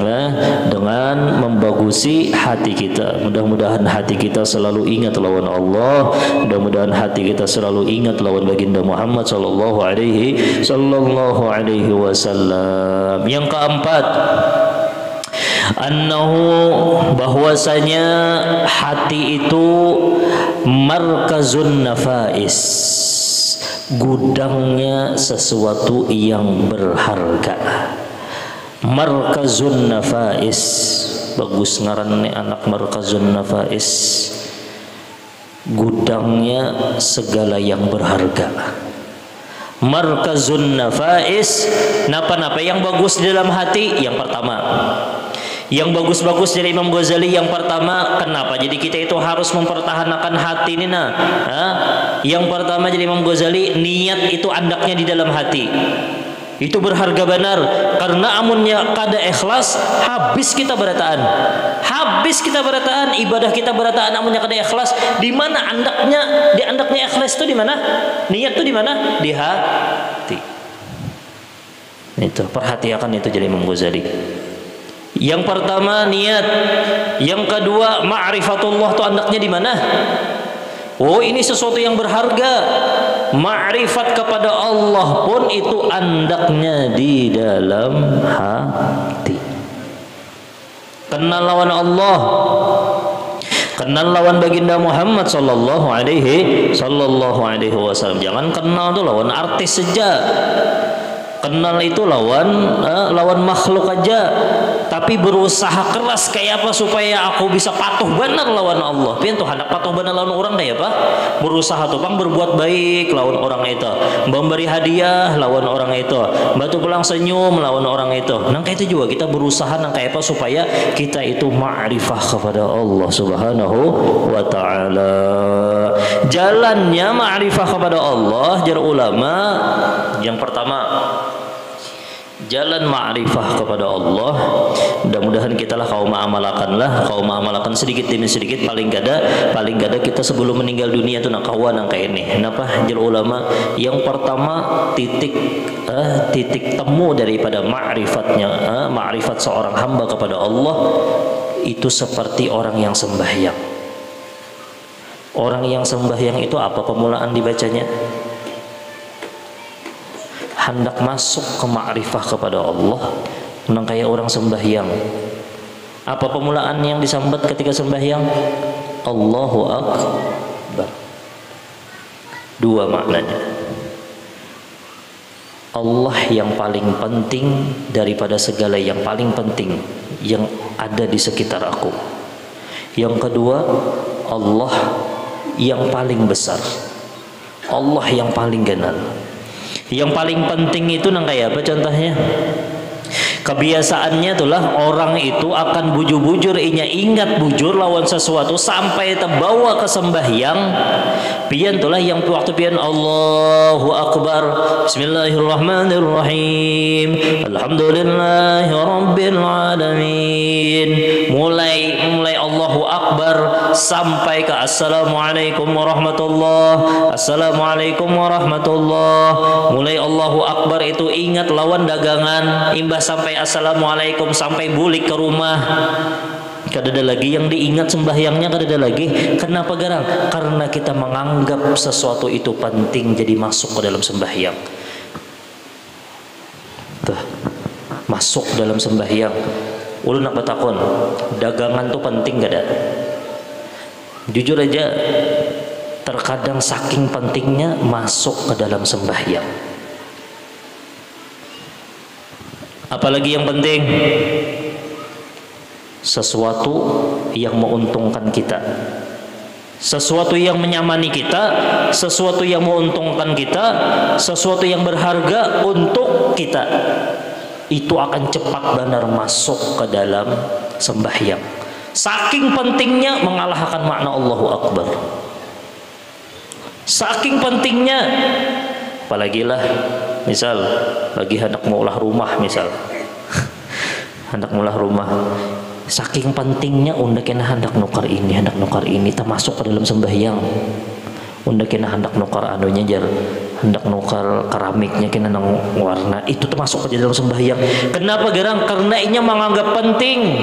dengan membagusi hati kita. Mudah-mudahan hati kita selalu ingat lawan Allah. Mudah-mudahan hati kita selalu ingat lawan baginda Muhammad sallallahu alaihi wasallam. Yang keempat, annahu, bahwasanya hati itu markazun nafais, gudangnya sesuatu yang berharga. Markazun nafais, bagus ngaran nih anak markazun nafais. gudangnya segala yang berharga. Markazun nafais, napa-napa yang bagus di dalam hati. Yang pertama, yang bagus-bagus dari Imam Ghazali yang pertama, kenapa? Jadi kita itu harus mempertahankan hati ini nah. Yang pertama jadi Imam Ghazali, niat itu andaknya di dalam hati. Itu berharga benar, karena amunnya kada ikhlas, habis kita berataan. Habis kita berataan, ibadah kita berataan amunnya kada ikhlas. Di mana andaknya? Di andaknya ikhlas itu di mana? Niat itu di mana? Di hati. Itu perhatikan itu jadi Imam Ghazali. Yang pertama niat, yang kedua ma'rifatullah itu andaknya di mana? Oh, ini sesuatu yang berharga. Ma'rifat kepada Allah pun itu andaknya di dalam hati. Kenal lawan Allah, kenal lawan baginda Muhammad sallallahu alaihi wasallam. Jangan kenal tuh lawan artis saja. Kenal itu lawan makhluk aja, tapi berusaha keras kayak apa supaya aku bisa patuh benar lawan Allah. Pian tuh hendak patuh benar lawan orang deh apa? Berusaha tuh bang berbuat baik lawan orang itu, memberi hadiah lawan orang itu, batu pulang senyum lawan orang itu. Nang kayak itu juga kita berusaha nang kayak apa supaya kita itu ma'rifah kepada Allah Subhanahu wa taala. Jalannya ma'rifah kepada Allah jar ulama, yang pertama jalan ma'rifah kepada Allah. Mudah-mudahan kita lah kau ma'amalakan sedikit demi sedikit, paling gada kita sebelum meninggal dunia itu nak kawan nang kayak ini. Kenapa jar ulama? Yang pertama titik temu daripada ma'rifat seorang hamba kepada Allah itu seperti orang yang sembahyang. Orang yang sembahyang itu apa pemulaan dibacanya? Hendak masuk ke ma'rifah kepada Allah, nang kayak orang sembahyang. Apa pemulaan yang disambat ketika sembahyang? Allahu Akbar. Dua maknanya. Allah yang paling penting daripada segala yang paling penting yang ada di sekitar aku. Yang kedua, Allah yang paling besar, Allah yang paling ganal. Yang paling penting itu nang kayak apa contohnya? Kebiasaannya itulah orang itu akan bujur-bujur ingat bujur lawan sesuatu sampai terbawa ke sembahyang. Pian itulah yang waktu pian Allahu Akbar, Bismillahirrahmanirrahim, Alhamdulillahi Rabbil Alamin. Mulai Allahu Akbar sampai ke Assalamualaikum warahmatullahi, Assalamualaikum warahmatullahi. Mulai Allahu Akbar itu ingat lawan dagangan, imbah sampai Assalamualaikum sampai bulik ke rumah. Kadada lagi yang diingat sembahyangnya, kadada lagi. Kenapa garang? Karena kita menganggap sesuatu itu penting jadi masuk ke dalam sembahyang. Tuh, masuk dalam sembahyang. Ulun nak batakon, dagangan tuh penting gak ada? Jujur aja, terkadang saking pentingnya masuk ke dalam sembahyang. Apalagi yang penting? Sesuatu yang menguntungkan kita, sesuatu yang menyamani kita, sesuatu yang menguntungkan kita, sesuatu yang berharga untuk kita, itu akan cepat benar masuk ke dalam sembahyang. Saking pentingnya mengalahkan makna Allahu Akbar. Saking pentingnya, apalagi lah misal lagi hendak maulah rumah, misal hendak maulah rumah, saking pentingnya unda kena hendak nukar ini termasuk ke dalam sembahyang. Unda kena hendak nukar anunya jar, hendak nukar keramiknya kena nang warna, itu termasuk ke dalam sembahyang. Kenapa gerang? Karena ini menganggap penting.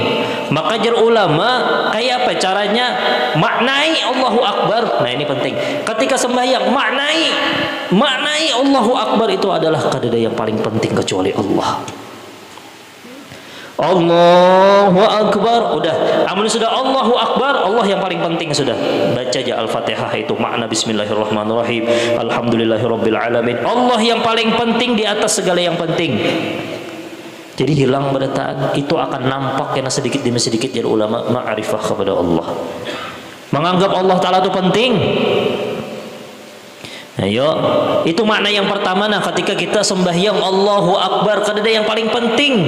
Maka jar ulama kayak apa caranya maknai Allahu Akbar. Nah ini penting. Ketika sembahyang maknai Allahu Akbar itu adalah kadada yang paling penting kecuali Allah. Allahu Akbar, udah. Amun sudah Allahu Akbar, Allah yang paling penting sudah. Baca aja Al-Fatihah itu makna Bismillahirrahmanirrahim, Alhamdulillahirabbil alamin. Allah yang paling penting di atas segala yang penting. Jadi hilang berataan itu akan nampak karena sedikit demi sedikit jadi ulama ma'rifah kepada Allah. menganggap Allah Ta'ala itu penting. Ayo, itu makna yang pertama. Nah, ketika kita sembahyang Allahu Akbar, kada ada yang paling penting,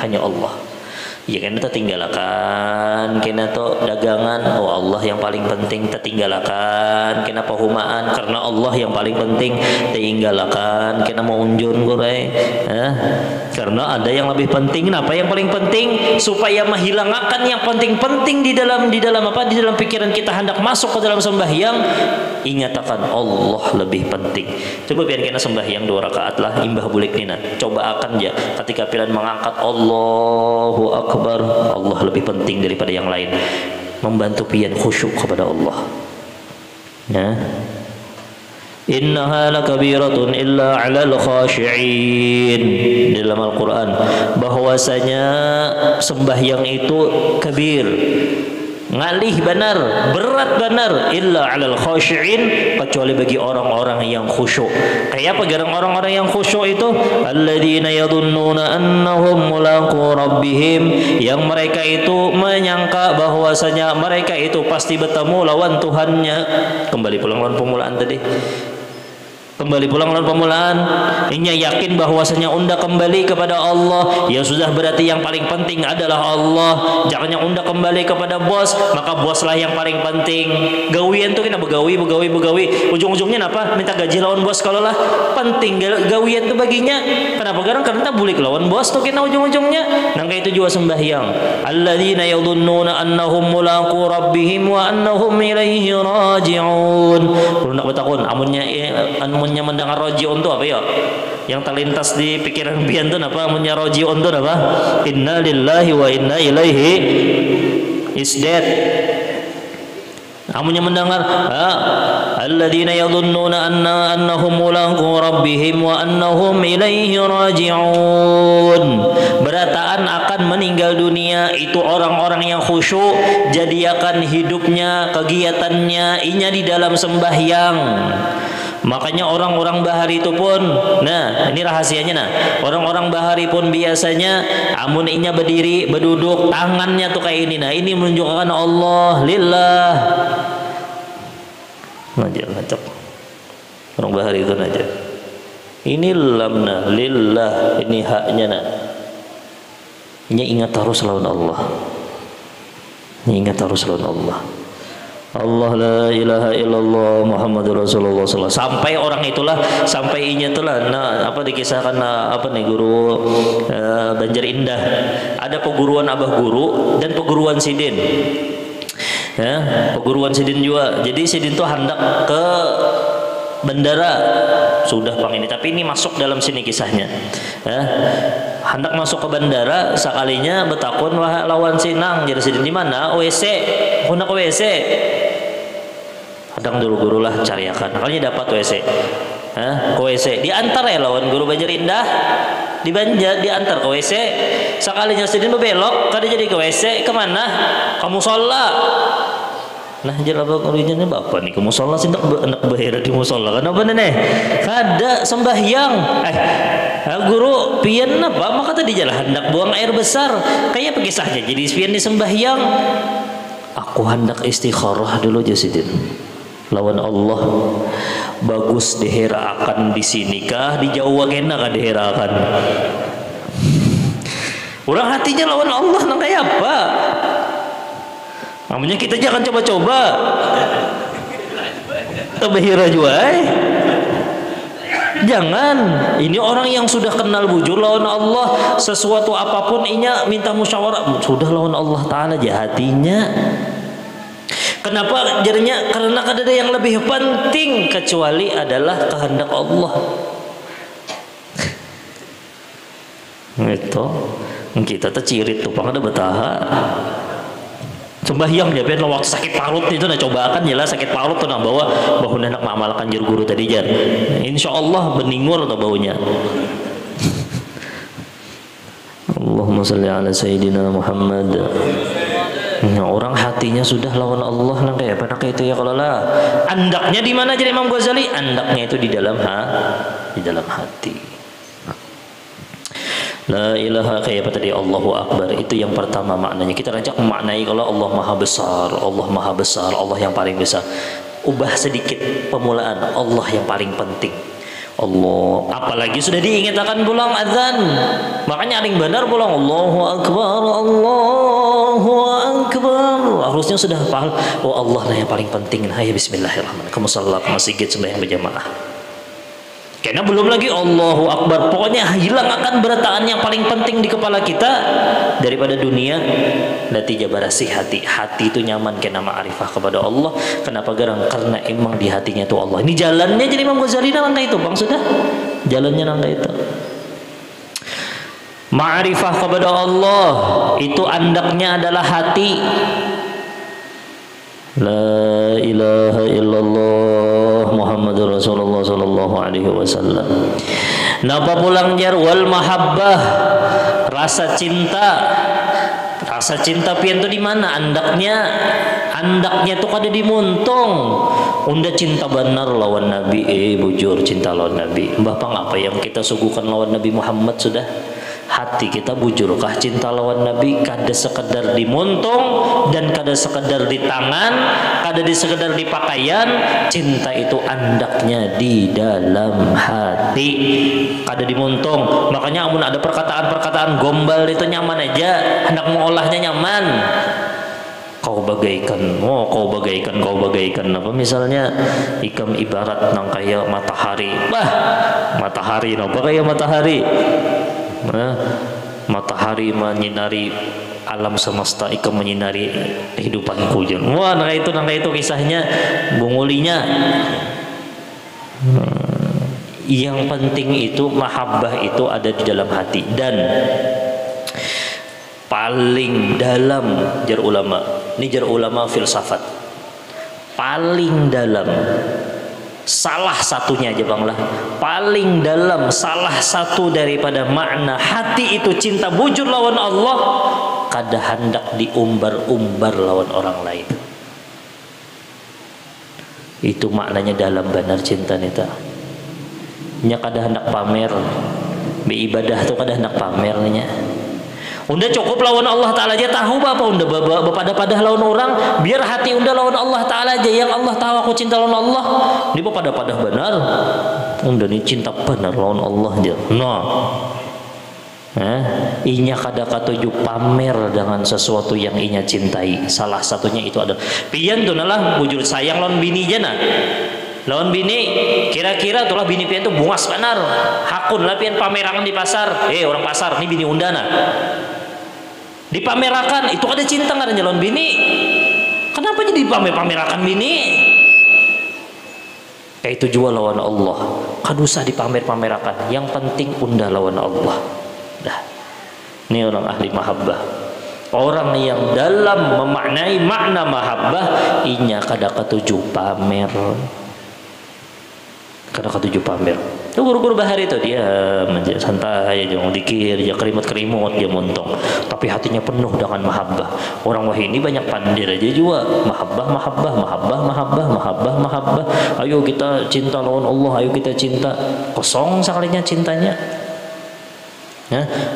hanya Allah. Ya kan kita tinggalkan kena to dagangan, oh Allah yang paling penting, kita tinggalkan kena pahumaan karena Allah yang paling penting, tinggalkan kena mau unjun gurai, karena ada yang lebih penting. Apa yang paling penting? Supaya menghilangkan yang penting-penting di dalam pikiran kita hendak masuk ke dalam sembahyang, ingatkan Allah lebih penting. Coba biar kena sembahyang 2 rakaat lah, imbah bulik nina. Coba akan ya ketika pilihan mengangkat Allahu Akbar, Allah lebih penting daripada yang lain. Membantu pian khusyuk kepada Allah. Ya. Innaha lakabiratun illa 'alal khashi'in. Dalam Al-Qur'an bahwasanya sembahyang itu kabir, ngalih benar, berat benar, illa 'alal khashi'in, kecuali bagi orang-orang yang khusyuk. Kayak apa garang orang-orang yang khusyuk itu? Alladzina yadhunnuna annahum mulaqu rabbihim, yang mereka itu menyangka bahwasanya mereka itu pasti bertemu lawan Tuhannya. Kembali pulang lawan pemulaan tadi. Kembali pulang lawan pemulaan, inya yakin bahwasanya unda kembali kepada Allah, ya sudah berarti yang paling penting adalah Allah. Jangan yang unda kembali kepada bos, maka boslah yang paling penting. Gawian tuh kena begawi, ujung-ujungnya apa? Minta gaji lawan bos kalau lah penting gawian tuh baginya. Kenapa? Karena bulik lawan bos tuh kena ujung-ujungnya. Nangka itu juga sembahyang. Alladzina yadhunnuna annahum mulaqu rabbihim wa annahum ilaihi raji'un. Kalau nak bertakun, amunnya mendengar roji'un itu apa ya? Yang terlintas di pikiran pian itu apa? Amunnya roji'un itu apa? Inna lillahi wa inna ilaihi is dead. Amunnya mendengar alladzina yadhunnuna annahum mulaqu rabbihim wa annahum ilaihi raji'un, berataan akan meninggal dunia itu orang-orang yang khusyuk, jadikan hidupnya, kegiatannya inya di dalam sembahyang. Makanya orang-orang bahari itu pun, nah ini rahasianya, nah orang-orang bahari pun biasanya amun inya berdiri, berduduk, tangannya tuh kayak ini. Nah ini menunjukkan Allah lillah. Najak ngacak orang bahari itu najak. Ini lamna lillah, ini haknya nah. Ini ingat terus lawan Allah. Ini ingat terus lawan Allah. Allah la ilaha illallah Muhammadur Rasulullah sallallahu. Sampai orang itulah, sampai inya itulah, nah apa dikisahkan apa nih guru Banjar Indah, ada peguruan abah guru dan peguruan sidin. Ya, peguruan sidin juga. Jadi sidin tuh hendak ke bandara sudah pang ini, tapi ini masuk dalam sini kisahnya. Ya, hendak masuk ke bandara, sekalinya betakun wah lawan sinang jadi sidin di mana WC, hendak WC. Kadang dulu guru lah cariakan, makanya dapat WC. Ke WC diantar ya lawan guru Banjar Indah di Banjar, diantar ke WC. Sekalinya sidin berbelok kada jadi ke WC, kemana? Kamu sholat. Nah jalan abang ulinya nih bapak nih ke musola sih nak bahira di musola kenapa nih? Kada sembahyang. Guru pian apa? Maka tadi jalan hendak buang air besar. Kayak kisahnya jadi pian di sembahyang. Aku hendak istikharah dulu jasidin. Lawan Allah. Bagus diherakan di sini kah? Di Jawa kena kah diherakan? Orang hatinya lawan Allah nang kayak apa? Namanya kita jangan coba-coba. Bahira juga jangan. Ini orang yang sudah kenal bujur lawan Allah, sesuatu apapun inya minta musyawarah sudah lawan Allah Ta'ala aja hatinya. Kenapa jadinya? Karena ada yang lebih penting kecuali adalah kehendak Allah. Itu kita tercirit tuh ada betaha sembahyang dia pengen waktu sakit parut itu nah coba akan jelas sakit parut tuh nah bawa bahu nak mengamalkan juru guru tadi jar, insya Allah beningur atau baunya. Allahumma salli ala sayyidina Muhammad. Nah, orang hatinya sudah lawan Allah nang kayak apa itu ya kalau lah andaknya di mana jadi Imam Ghazali, andaknya itu di dalam hati. La ilaha kayak apa tadi, Allahu Akbar, itu yang pertama maknanya. Kita rancak memaknai kalau Allah maha besar, Allah maha besar, Allah yang paling besar. Ubah sedikit pemulaan, Allah yang paling penting. Allah, apalagi sudah diingatkan pulang azan, makanya ada yang benar pulang Allahu Akbar, Allahu Akbar, harusnya sudah paham. Oh Allah lah yang paling penting. Ayo bismillahirrahmanirrahim, kamu salat ke masjid sembahyang berjamaah. Karena belum lagi Allahu Akbar, pokoknya hilang akan berataan yang paling penting di kepala kita daripada dunia. Nanti jabarasi hati, hati itu nyaman kena ma'rifah kepada Allah. Kenapa garang? Karena emang di hatinya itu Allah. Ini jalannya, jadi Imam Ghazali nangka itu bang, sudah jalannya nangka itu. Ma'rifah kepada Allah itu andaknya adalah hati. La ilaha illallah Muhammadur Rasulullah sallallahu alaihi wasallam. Napa pulang jar wal mahabbah, rasa cinta. Rasa cinta pian tu di mana andaknya? Andaknya tu kada di muntung. Unda cinta benar lawan Nabi, bujur cinta lawan Nabi. Mbah pang apa yang kita suguhkan lawan Nabi Muhammad sudah? Hati kita bujurkah cinta lawan Nabi? Kada sekedar di muntung dan kada sekedar di tangan, kada di sekedar di pakaian. Cinta itu andaknya di dalam hati, kada di muntung. Makanya amun ada perkataan-perkataan gombal itu nyaman aja, hendak mengolahnya nyaman. Kau bagaikan, oh kau bagaikan apa misalnya ikam ibarat nang kaya matahari. Bah, matahari napa kaya matahari? Matahari menyinari alam semesta, ikam menyinari kehidupanku. Wah, nangka itu kisahnya bungulinya. Yang penting itu mahabbah itu ada di dalam hati, dan paling dalam jar ulama, ini jar ulama filsafat, paling dalam salah satunya aja bang lah, paling dalam salah satu daripada makna hati itu cinta bujur lawan Allah, kada hendak diumbar-umbar lawan orang lain. Itu maknanya dalam benar cinta nita. Nya kada hendak pamer, beribadah tuh kada hendak pamer nya. Unda cukup lawan Allah Ta'ala aja, tahu apa unda pada lawan orang, biar hati unda lawan Allah Ta'ala aja. Yang Allah tahu aku cinta lawan Allah, ini pada benar, unda ini cinta benar lawan Allah aja. Inya kada katuju pamer dengan sesuatu yang inya cintai. Salah satunya itu adalah pian tuh nalah bujur sayang lawan bini jana. Lawan bini, kira-kira tulah bini pian tuh bungas benar, hakun lah pian pamerangan di pasar. Orang pasar, ini bini undana dipamerakan, itu ada cinta nggak ada lawan bini? Kenapa jadi pamer-pamerakan bini? Kayak itu jual lawan Allah, kan usah dipamer-pamerakan. Yang penting unda lawan Allah. Dah, ini orang ahli mahabbah, orang yang dalam memaknai makna mahabbah, inya kada ketujuh pamer, kada ketujuh pamer. Itu guru-guru bahari itu dia santai aja, jangan dikir, dia kerimut-kerimut, dia montong, tapi hatinya penuh dengan mahabbah. Orang wahini banyak pandir aja juga, mahabbah. Ayo kita cinta lawan Allah, ayo kita cinta. Kosong sekalinya cintanya.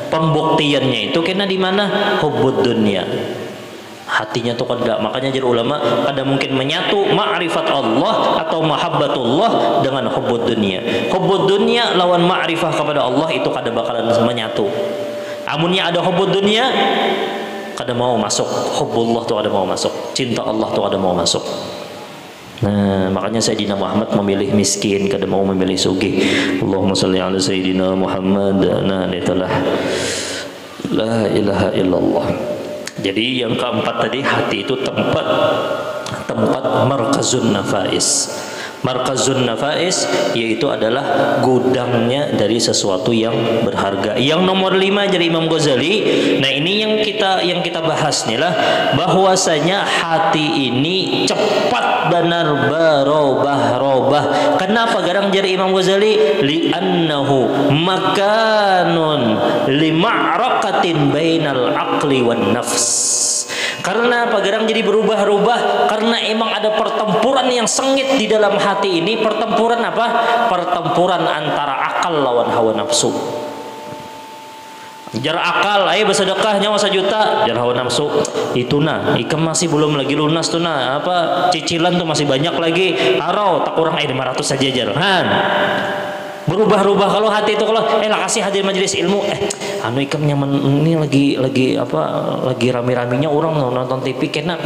Pembuktiannya itu kena di mana? Hubbud dunya. Hatinya tuh kada, makanya jadi ulama kada mungkin menyatu ma'rifat Allah atau mahabbatullah dengan hubbud dunia. Hubbud dunia lawan ma'rifah kepada Allah itu kada bakalan menyatu. Amunnya ada hubbud dunia, kada mau masuk. Hubbullah tuh kada mau masuk. Cinta Allah tuh kada mau masuk. Nah, makanya Sayyidina Muhammad memilih miskin, kada mau memilih sugih. Allahumma shalli ala Sayyidina Muhammad. Nah, itulah la ilaha illallah. Jadi yang keempat tadi, hati itu tempat markazun nafais. Markazun nafais yaitu adalah gudangnya dari sesuatu yang berharga. Yang nomor 5 dari Imam Ghazali. Nah, ini yang kita bahas nih lah, bahwasanya hati ini cepat benar berubah-ubah. Kenapa garang jari Imam Ghazali? Li'annahu makanun lima'rakatin bainal aqli wan nafs. Karena apa garang jadi berubah-ubah? Karena emang ada pertempuran yang sengit di dalam hati ini. Pertempuran apa? Pertempuran antara akal lawan hawa nafsu. jar akal ayo bersedekah nyawa 1 juta, jar hawa nafsu itu nah ikam masih belum lagi lunas tuh nah, apa cicilan tuh masih banyak lagi, arau tak kurang 500 saja jarhan. Berubah-ubah kalau hati itu, kalau lah kasih hadir majelis ilmu, anu ikam nyaman ini lagi apa lagi rame-ramenya orang nonton TV kena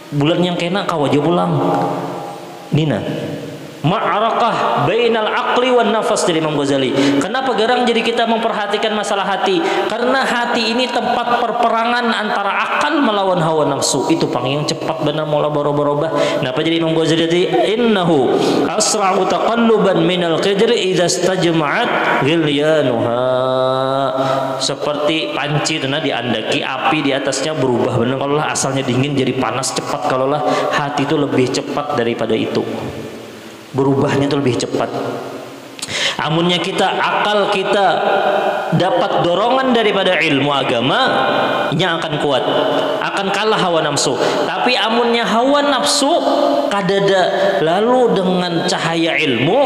bulan yang kena kau aja pulang nina ma'arakah bainal aqli wan nafas dari Imam Ghazali. Kenapa garang jadi kita memperhatikan masalah hati? Karena hati ini tempat perperangan antara akal melawan hawa nafsu. Itu yang cepat benar mula berubah-ubah. Kenapa jadi Imam Ghazali tadi innahu asra'u taqalluban minal qidri idza istajma'at ghilyanuha. Seperti panci itu nah diandaki api di atasnya berubah benar. Kalau lah asalnya dingin jadi panas cepat. Kalau lah hati itu lebih cepat daripada itu. Berubahnya itu lebih cepat. Amunnya kita akal kita dapat dorongan daripada ilmu agama, nya akan kuat, akan kalah hawa nafsu. Tapi amunnya hawa nafsu kadada lalu dengan cahaya ilmu,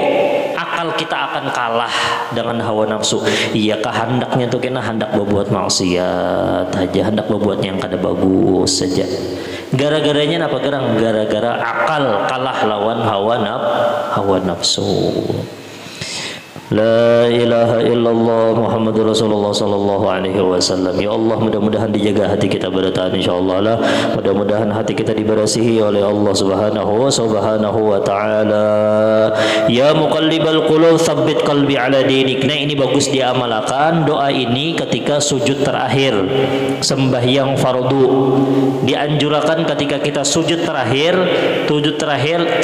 akal kita akan kalah dengan hawa nafsu. Iya kehendaknya tuh kena hendak berbuat maksiat aja, hendak berbuat yang kada bagus saja. Gara-garanya apa gerang? Gara-gara akal kalah lawan hawa nafsu. La ilaha illallah Muhammadur Rasulullah sallallahu alaihi wasallam. Ya Allah, mudah-mudahan dijaga hati kita bertahan insyaallah lah. Mudah-mudahan hati kita diberasihi oleh Allah Subhanahu wa taala. Ya muqallibal qulub tsabbit qalbi ala dinik. Nah, ini bagus diamalkan doa ini ketika sujud terakhir sembahyang fardu. Dianjurkan ketika kita sujud terakhir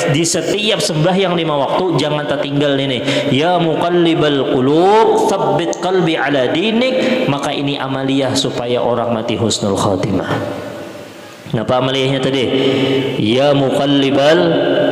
di setiap sembahyang 5 waktu jangan tertinggal ini. Ya muqallibal qulub tsabbit qalbi ala dinik. Maka ini amaliyah supaya orang mati husnul khatimah. Apa amaliyahnya tadi? Ya muqallibal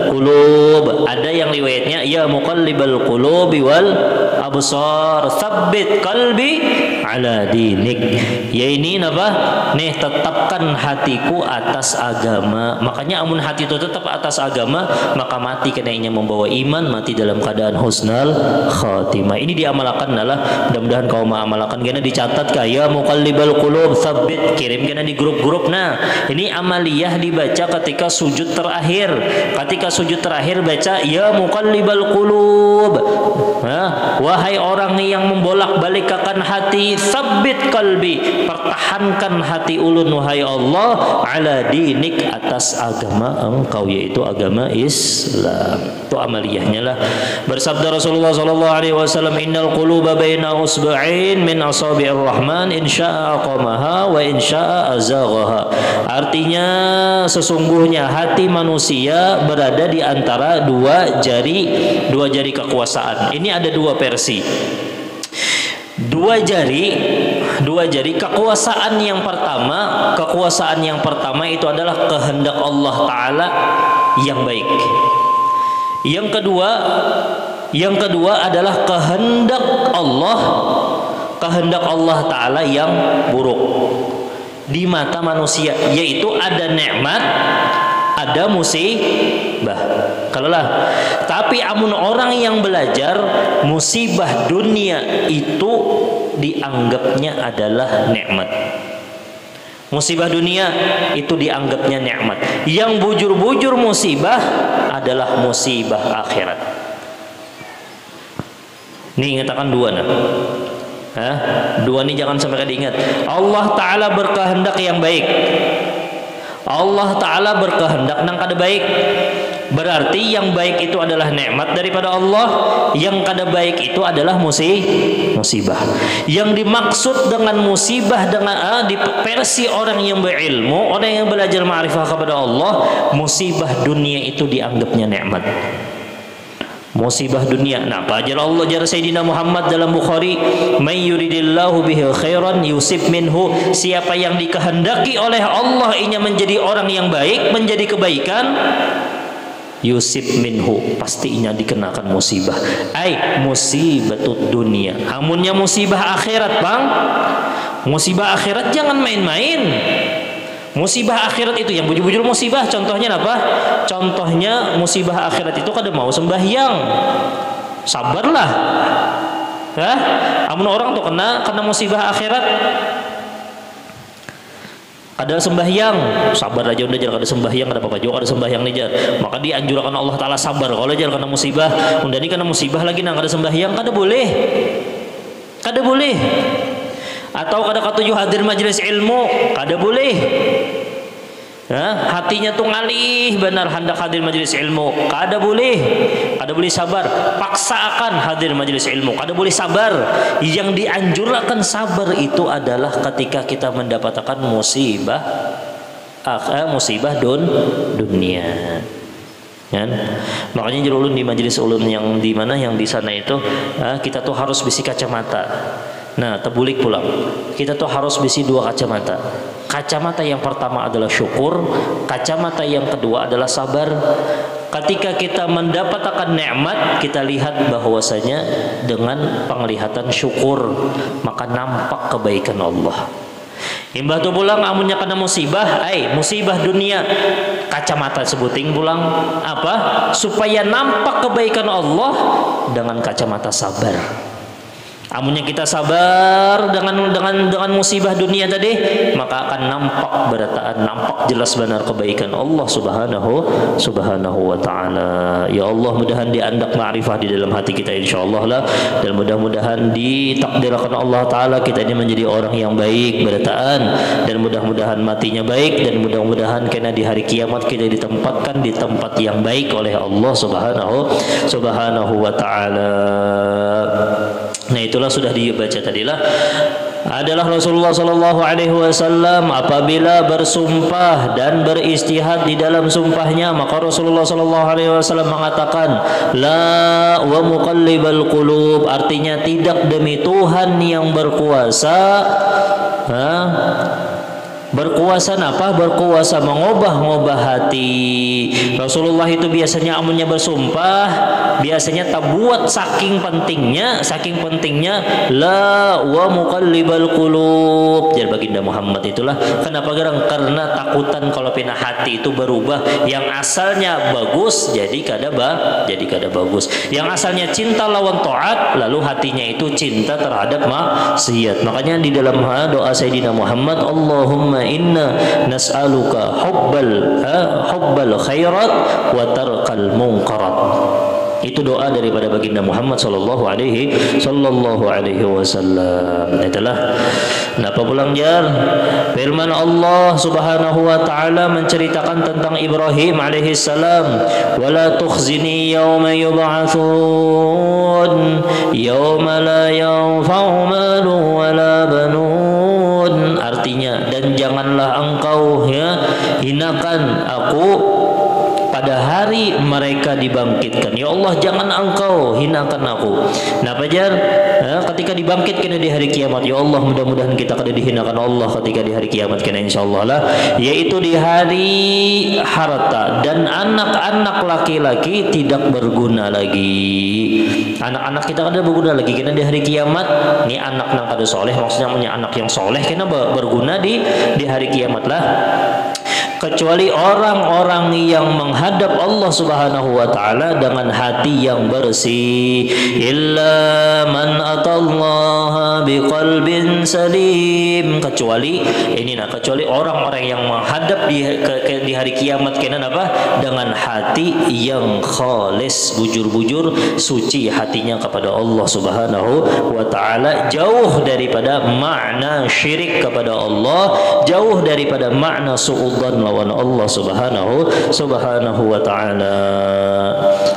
qulub. Ada yang riwayatnya ya muqallibal qulubi wal absar tsabbit qalbi ala dinik. Ya ini apa? Nih tetapkan hatiku atas agama. Makanya amun hati itu tetap atas agama, maka mati kenainya membawa iman, mati dalam keadaan husnul khatimah. Ini diamalkan adalah mudah-mudahan kau mengamalkan. Kena dicatat ya muqallibal qulub tsabbit, kirim kena di grup-grup. Nah, ini amaliyah dibaca ketika sujud terakhir. Ketika sujud terakhir baca ya muqallibal qulub. Wahai orang yang membolak-balikkan hati, tsabbit qalbi, pertahankan hati ulun wahai Allah, ala dinik, atas agama engkau, yaitu agama Islam. Itu amaliyahnya lah. Bersabda Rasulullah sallallahu alaihi wasallam, innal quluba baina usba'in min asabi'ir rahman in syaa'a aqamaha wa in syaa'a azaghaha. Artinya sesungguhnya hati manusia berada di antara dua jari kekuasaan. Ini ada 2 versi. Dua jari kekuasaan yang pertama itu adalah kehendak Allah Ta'ala yang baik. Yang kedua adalah kehendak Allah Ta'ala yang buruk di mata manusia, yaitu ada nikmat, ada musibah. Tapi amun orang yang belajar, musibah dunia itu dianggapnya adalah nikmat. Musibah dunia itu dianggapnya nikmat. Yang bujur-bujur musibah adalah musibah akhirat. Ini ingatakan 2 nah. 2 ini jangan sampai diingat. Allah Ta'ala berkehendak yang baik. Allah Ta'ala berkehendak nang kada baik. Berarti yang baik itu adalah nikmat daripada Allah, yang kada baik itu adalah musibah. Yang dimaksud dengan musibah dengan di versi orang yang berilmu, orang yang belajar ma'rifah kepada Allah, musibah dunia itu dianggapnya nikmat. Musibah dunia. Nah, ajar Allah jar Sayyidina Muhammad dalam Bukhari, may yuridillahu bihi khairan yusib minhu. Siapa yang dikehendaki oleh Allah inya menjadi orang yang baik, menjadi kebaikan, yusib minhu, pastinya dikenakan musibah. Musibatud dunia. Amunnya musibah akhirat, Bang. Musibah akhirat jangan main-main. Musibah akhirat itu yang bujur-bujur musibah. Contohnya apa? Contohnya musibah akhirat itu kada mau sembahyang. Sabarlah. Amun orang tuh kena musibah akhirat. Ada sembahyang, sabar aja udah, jangan ada sembahyang, ada apa-apa juga ada sembahyang nih jar. Maka dianjurkan Allah Taala sabar. Kalau jar kena musibah, udah ini kena musibah lagi nang ada sembahyang, kada boleh. Atau kada katuju hadir majelis ilmu, kada boleh. Hatinya tuh ngalih benar hendak hadir majelis ilmu, kada boleh sabar, paksa akan hadir majelis ilmu, kada boleh sabar. Yang dianjurkan sabar itu adalah ketika kita mendapatkan musibah dunia. Kan? Makanya jadi ulun di majelis ulun yang di mana yang di sana itu kita tuh harus bisi kacamata. Nah, terbulik pulang. Kita tuh harus bisi 2 kacamata. Kacamata yang pertama adalah syukur, kacamata yang kedua adalah sabar. Ketika kita mendapatkan nikmat, kita lihat bahwasanya dengan penglihatan syukur, maka nampak kebaikan Allah. Imbah tu pulang amunnya kena musibah, musibah dunia, kacamata sebuting pulang apa? Supaya nampak kebaikan Allah dengan kacamata sabar. Amunnya kita sabar dengan musibah dunia tadi, maka akan nampak jelas benar kebaikan Allah subhanahu wa ta'ala. Ya Allah, mudahan diandak ma'rifah di dalam hati kita insyaallah lah, dan mudah-mudahan ditakdirkan Allah Ta'ala kita ini menjadi orang yang baik berataan, dan mudah-mudahan matinya baik, dan mudah-mudahan karena di hari kiamat kita ditempatkan di tempat yang baik oleh Allah subhanahu wa ta'ala. Nah, itulah sudah dibaca tadilah adalah Rasulullah sallallahu alaihi wasallam apabila bersumpah dan beristihad di dalam sumpahnya, maka Rasulullah sallallahu alaihi wasallam mengatakan la wa muqallibal qulub, artinya tidak demi Tuhan yang berkuasa berkuasa mengubah hati. Rasulullah itu biasanya amunnya bersumpah, biasanya tabuat saking pentingnya la wa muqallibal qulub. Jadi baginda Muhammad itulah kenapa karena takutan kalau pina hati itu berubah, yang asalnya bagus jadi kada bagus, yang asalnya cinta lawan taat lalu hatinya itu cinta terhadap maksiat. Makanya di dalam doa Sayyidina Muhammad, Allahumma inna nas'aluka hubbal khairat wa tarkal munkarat. Itu doa daripada baginda Muhammad sallallahu alaihi wasallam. Itulah napa pulang jar firman Allah subhanahu wa ta'ala menceritakan tentang Ibrahim alaihi salam, wala tukhzini yawma yub'atsun yawma la yanfa'u malun wala banun. Artinya, dan janganlah engkau hinakan aku pada hari mereka dibangkitkan. Ya Allah, jangan engkau hinakan aku. Nah, pajar ketika dibangkitkan di hari kiamat, ya Allah, mudah-mudahan kita kada dihinakan Allah ketika di hari kiamat kena insyaallah lah, yaitu di hari harta dan anak-anak laki-laki tidak berguna lagi. Anak-anak kita kada berguna lagi kena di hari kiamat. Ini anak nang kada soleh, maksudnya punya anak yang soleh kena berguna di hari kiamat lah. Kecuali orang-orang yang menghadap Allah subhanahu wa ta'ala dengan hati yang bersih. Illa man atallaha biqalbin salim. Kecuali orang-orang yang menghadap di hari kiamat kena apa? Dengan hati yang khalis, bujur-bujur suci hatinya kepada Allah subhanahu wa ta'ala, jauh daripada makna syirik kepada Allah, jauh daripada makna suudzon lawan Allah subhanahu wa ta'ala.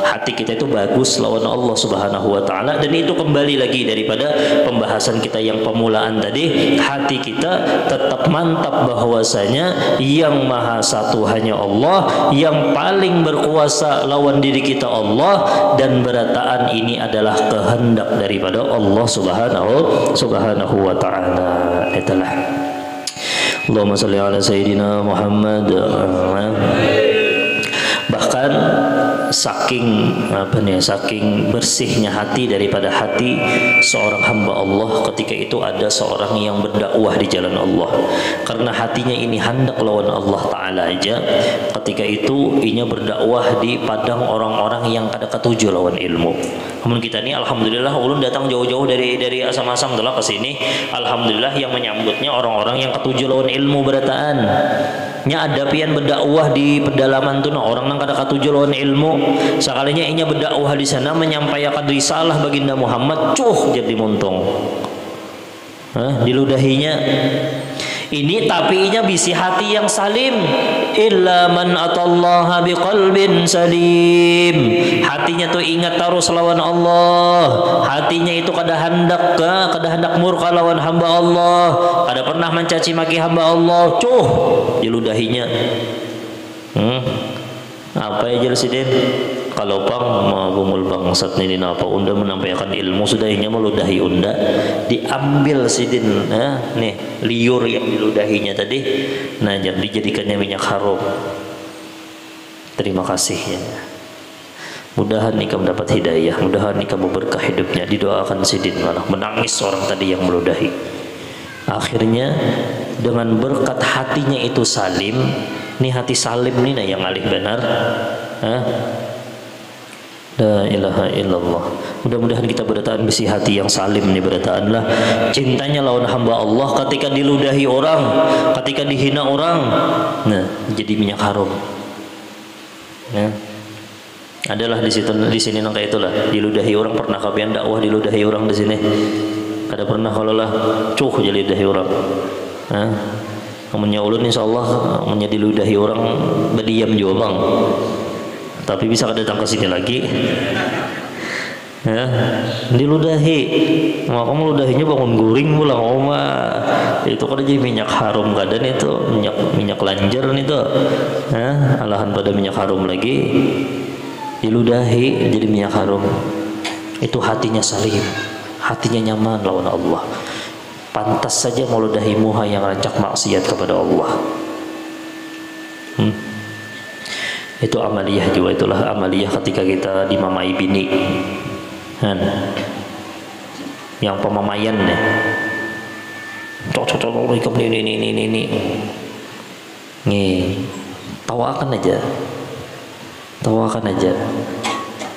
Hati kita itu bagus lawan Allah subhanahu wa ta'ala, dan itu kembali lagi daripada pembahasan kita yang pemulaan tadi. Hati kita tetap mantap bahwasanya yang maha satu hanya Allah, yang paling berkuasa lawan diri kita Allah, dan berataan ini adalah kehendak daripada Allah subhanahu wa ta'ala. Itulah. Allahumma salli ala Sayyidina Muhammad. Bahkan saking bersihnya hati daripada hati seorang hamba Allah ketika itu ada seorang yang berdakwah di jalan Allah, karena hatinya ini hendak lawan Allah Ta'ala aja. Ketika itu inya berdakwah di padang orang-orang yang kada ketujuh lawan ilmu. Namun kita ini alhamdulillah ulun datang jauh-jauh dari asam-asam telah ke sini, alhamdulillah yang menyambutnya orang-orang yang ketujuh lawan ilmu berataan. Nya ada pian berdakwah di pedalaman tu orang nang kada katujuh lawan ilmu, sekalinya inya berdakwah di sana menyampaikan risalah baginda Muhammad, jadi montong. Diludahinya ini, tapi inya bisi hati yang salim. Illa man atallaha biqalbin salim. Hatinya tuh ingat terus lawan Allah. Hatinya itu kada hendak murka lawan hamba Allah, kada pernah mencaci maki hamba Allah. Diludahinya. Apa ya Jalsidin? Kalau pang mabumul bangsat ini napa unda menampaikan ilmu sudahnya meludahi unda, diambil sidin nih liur yang diludahinya tadi, nah dijadikannya minyak harum. Terima kasih ya. Mudahan nih kamu dapat hidayah, mudahan nih kamu berkah hidupnya. Didoakan sidin, malah menangis orang tadi yang meludahi. Akhirnya dengan berkat hatinya itu salim, nih hati salim nih nah yang alih benar. La ilaha illallah. Mudah-mudahan kita berataan bisi hati yang salim nih, berataanlah cintanya lawan hamba Allah ketika diludahi orang, ketika dihina orang, nah jadi minyak harum. Adalah di sini nang kayak itulah diludahi orang. Pernah kapian dakwah diludahi orang di sini? Kada pernah. Kalau lah jadi diludahi orang. Amunnya ulun insyaallah amunnya diludahi orang berdiam juga bang. Tapi bisa datang ke sini lagi, diludahi. Maka meludahinya bangun guring pulang, itu kan jadi minyak harum kadang itu minyak lanjar itu, alahan pada minyak harum lagi, diludahi jadi minyak harum. Itu hatinya salim, hatinya nyaman lawan Allah. Pantas saja meludahi muha yang rancak maksiat kepada Allah. Itu amaliyah juga, itulah amaliyah ketika kita dimamai bini, yang pemamaian nih, cocok ikam ini, tawakan aja,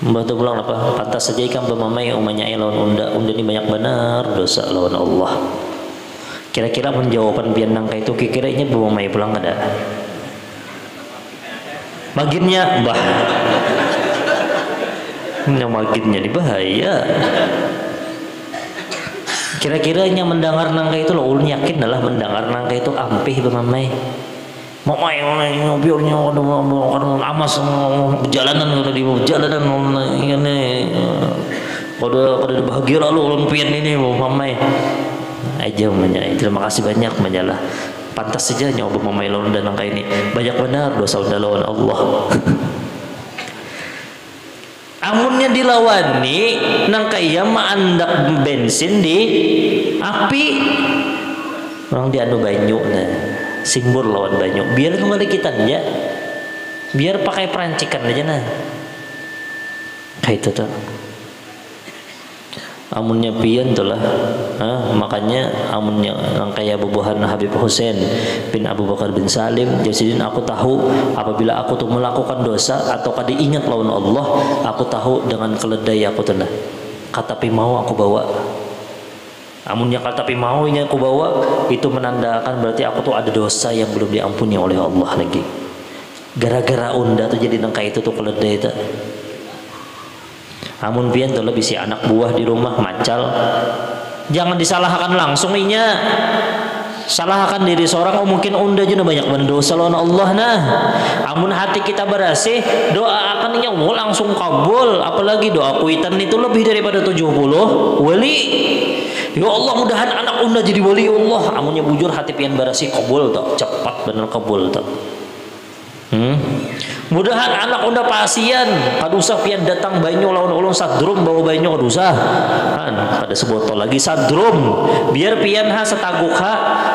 Mbak tu pulang apa? Pantas saja ikam pemamai umanya lawan unda ini banyak benar dosa lawan Allah. Kira-kira menjawaban bian nangka itu kira-kiranya pemamai pulang ada? Maginnya bah, maginnya di bahaya. Kira-kiranya mendengar nangka itu loh, ulun yakin adalah mendengar nangka itu ampih bemamai. Mamai biarnya orang amas jalanan di jalanan ini, pada bahagia lalu ulun pian ini mamai. Aja menyai. Terima kasih banyak menyalah. Pantas saja nyoba memailon dan langkah ini banyak benar dosa unda lawan Allah. Amunnya dilawani nangka iya maandak bensin di api, orang dianu banyu nah simbur lawan banyu, biar kembali kita aja, biar pakai perancikan aja nah kayak itu tuh. Amunnya pian tuh lah, makanya amunnya kayak bubuhan Habib Hussein bin Abu Bakar bin Salim, jadi aku tahu apabila aku tuh melakukan dosa atau kada ingat lawan Allah, aku tahu dengan keledai aku tuh nah katapi mau aku bawa. Amunnya katapi mau ini aku bawa, itu menandakan berarti aku tuh ada dosa yang belum diampuni oleh Allah lagi. Gara-gara unda tuh jadi nangka itu tuh keledai itu. Amun pian tuh lebih si anak buah di rumah macal, jangan disalahkan langsung inya, salahkan diri seorang. Mungkin unda juga banyak berdosa lawan Allah nah. Amun hati kita bersih, doa akan inya langsung kabul. Apalagi doa kuitan itu lebih daripada 70 wali. Ya Allah, mudahan anak unda jadi wali Allah. Amunnya bujur hati pian bersih kabul tuh, cepat bener kabul tuh. Mudahan anak unda pasian kadusah pian datang banyu lawan ulun sadrum bawa banyu kadusah ada sebotol lagi sadrum biar pian setaguk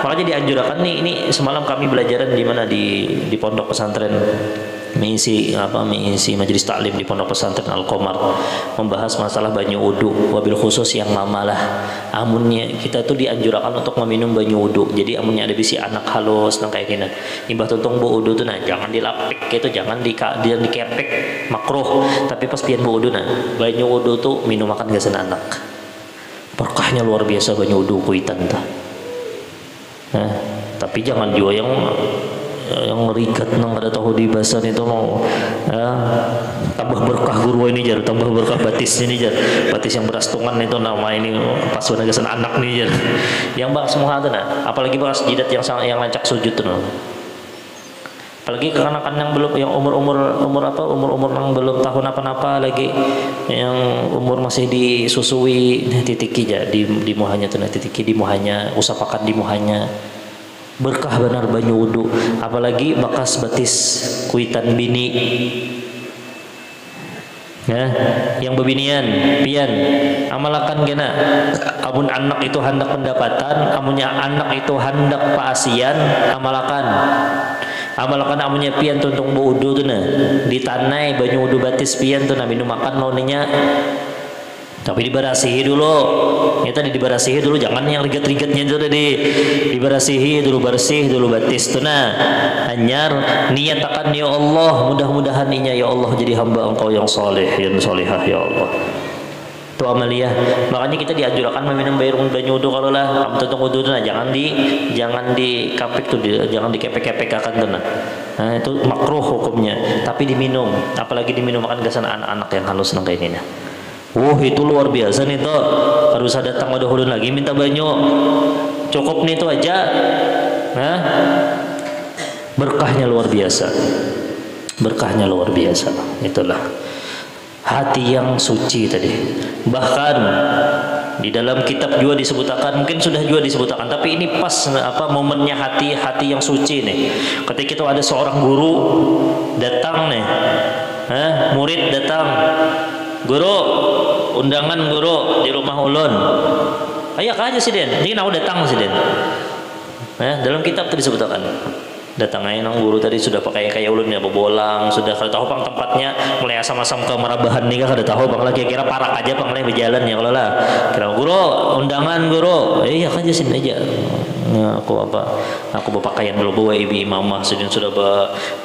makanya dianjurkan nih, ini semalam kami belajaran di mana di pondok pesantren mengisi majelis taklim di Pondok Pesantren Al-Qamar, membahas masalah banyu wudu, wabil khusus yang mamalah amunnya kita tuh dianjurkan untuk meminum banyu wudu. Jadi amunnya ada bisi anak halus nang kayak gini, imbah tuntung bu wudu tuh nah jangan dilapik gitu, jangan dikepek, makruh. Tapi pas pian bu wudu nah banyu wudu tuh minum makan gasan anak, berkahnya luar biasa banyu wudu kuitan tuh. Nah, tapi jangan juga yang rigat nang ada tahu di basan itu mau tambah berkah guru ini jar, tambah berkah batis ini jar, batis yang berastungan itu nama ini pas nagasan anak nih jar, yang bang semua ada nah, apalagi bahas jidat yang lancak sujud tuh, apalagi kekanakan yang belum, yang umur yang belum tahun apa lagi, yang umur masih disusui titiki ya di muhanya tuh titiki di muhanya, usapakan di muhanya. Berkah benar banyu wudu, apalagi bekas batis kuitan bini ya, yang bebinian pian amalakan kena amun anak itu hendak pendapatan, amunnya anak itu hendak paasian, amalakan amunnya pian tuntung wudu tuh nah ditanai banyu wudu batis pian tuh nah minum makan launinya. Tapi dibarasihi dulu, ya tadi dibarasihi dulu, jangan yang rigat-rigatnya itu tadi dibarasihi dulu, bersih dulu batis tuh nah hanyar niatakan ya Allah, mudah-mudahan inya ya Allah jadi hamba engkau yang soleh yang solehah ya Allah. Itu amaliyah. Makanya kita dianjurkan meminum banyu wudu kalau lah tuntung wudu tuh nah jangan di kapik tuh, jangan dikepek-kepek akan tuh nah. Nah itu makruh hukumnya, tapi diminum, apalagi diminum makan gasan anak-anak yang halus nang kayak gini. Itu luar biasa nih toh, harus ada datang wadah hulun lagi minta banyu, cukup nih itu aja. Nah, berkahnya luar biasa, berkahnya luar biasa. Itulah hati yang suci tadi. Bahkan di dalam kitab juga disebutkan, mungkin sudah juga disebutkan, tapi ini pas momennya hati yang suci nih. Ketika itu ada seorang guru datang nih, murid datang. Guru, undangan guru di rumah ulun. Ayo aja sih Den, ini aku datang sih Den. Dalam kitab itu disebutkan. Datang aja nang guru tadi sudah pakai kayak ulun ya bobolang, sudah kada tahu pang tempatnya, mulai asam-asam ke Marabahan nih kada tahu pang lagi kira parak aja pang mulai berjalan ya kalau lah. Kira guru, undangan guru. Iya aja sih aja. Nah, aku berpakaian dulu bawa ibu imamah sudah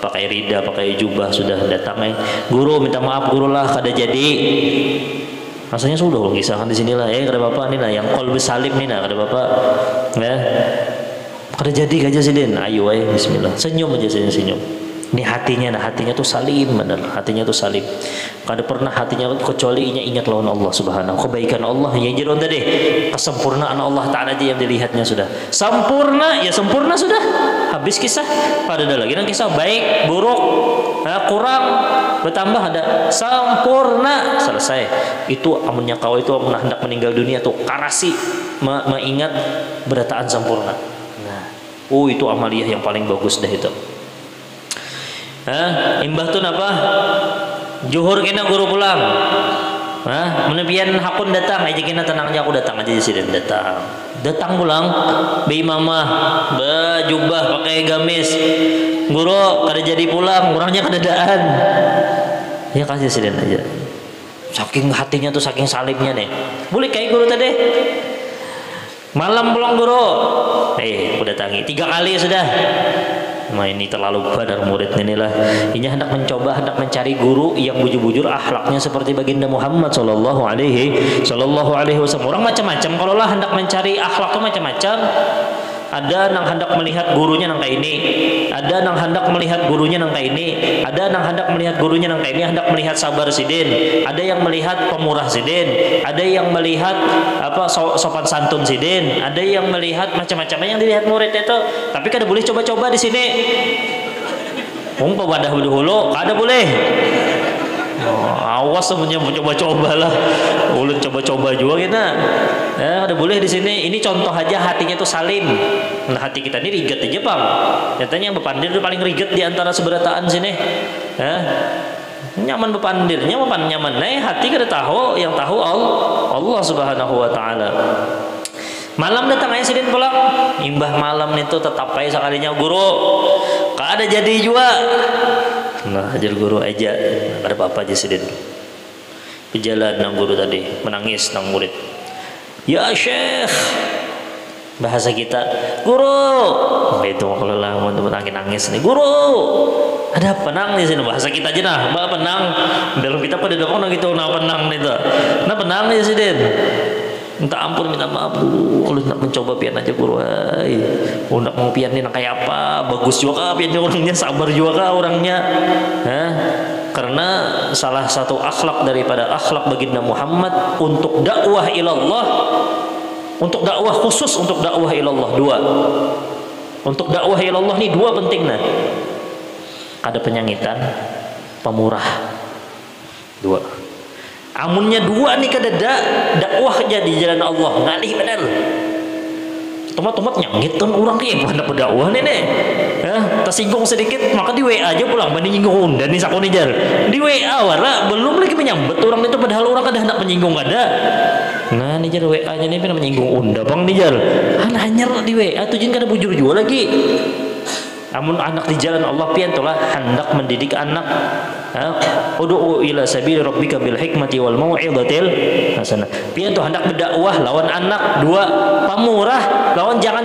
pakai rida, pakai jubah sudah datang guru minta maaf guru lah kada jadi, rasanya sudah kisahkan di sinilah kada bapak nih lah yang kolbu salim nih lah kada bapak ya kada jadi aja sih Den, ayo bismillah, senyum aja senyum. Ini hatinya tuh salim benar, hatinya tuh salim. Kada pernah hatinya kecuali ingat lawan Allah Subhanahu, kebaikan Allah yang jeron tadi, kesempurnaan Allah Taala aja yang dilihatnya sudah sempurna, ya sempurna sudah. Habis kisah, pada ada lagi nang kisah baik, buruk, kurang, bertambah ada sempurna, selesai. Itu amunnya kau itu amun hendak meninggal dunia tuh karasi mengingat berataan sempurna. Nah, itu amaliyah yang paling bagus dah itu. Imbah tuh apa? Juhur kena guru pulang. Menepian hakun datang aja kena tenangnya aku datang aja sih dan datang pulang be mama bajubah pakai gamis guru kada jadi pulang orangnya kedadaan ya kasih sih dan aja saking hatinya tuh saking salimnya nih boleh kayak guru tadi malam pulang guru aku datangi 3 kali sudah. Nah ini terlalu badar murid inilah. Ini hendak mencari guru yang bujur-bujur akhlaknya seperti baginda Muhammad sallallahu alaihi wasallam. Orang macam-macam kalau lah hendak mencari akhlak itu macam-macam. Ada nang hendak melihat gurunya nang kayak ini, ada nang hendak melihat gurunya nang kayak ini, ada nang hendak melihat gurunya nang kayak ini, hendak melihat sabar sidin, ada yang melihat pemurah sidin, ada yang melihat sopan santun sidin, ada yang melihat macam-macam yang dilihat murid itu. Tapi kada boleh coba-coba di sini. Wadah dulu, kada boleh. Awas semuanya coba-coba lah. Ulun coba-coba juga kita. Ada boleh di sini. Ini contoh aja hatinya tuh salim. Nah, hati kita ini riget aja bang. Nyatanya yang bepandir itu paling riget di antara seberataan sini. Nyaman bepandirnya, nyaman. Hati kada tahu, yang tahu Allah Subhanahu Wa Taala. Malam datang aja sidin pulang. Imbah malam itu tetap aja sekalinya guru. Kada jadi juga. Nah, ajar guru aja, ada apa-apa aja sidin. Berjalan nang guru tadi, menangis nang murid. Ya Syekh, bahasa kita, guru. Itu kalau lah mau nangis nih, guru. Ada apa nangis ini bahasa kita aja nah, mbak penang. Dalam kita pada dong gitu, nah penang itu, nah penang nih sidin. Minta ampun, minta maaf guru, lu nak mencoba pian aja guru, nak mau pian ini kayak apa, bagus juga kah piannya orangnya, sabar juga kah orangnya, karena salah satu akhlak daripada akhlak baginda Muhammad untuk dakwah ilallah, untuk dakwah khusus untuk dakwah ilallah dua, untuk dakwah ilallah nih dua penting nah, ada penyangitan, pemurah, dua. Amunnya dua nih kada dakwahnya di jalan Allah ngalih benar. Tomat-tomat nyangit kan orang ki pada berdakwah nih. Tersinggung sedikit maka di WA aja pulang banding nyinggung dan nih sakone jar. Di WA wala belum lagi menyambut orang itu padahal orang kada hendak menyinggung kada. Nah nih jar WA-nya nih pernah menyinggung unda bang nih jar. Hanyar di WA tujuan kada bujur juga lagi. Amun anak di jalan Allah pian tulah hendak mendidik anak. Ud'u ila sabili rabbika bil hikmati wal mau'izatil hasanah. Pian tuh hendak berdakwah lawan anak, dua pamurah, lawan jangan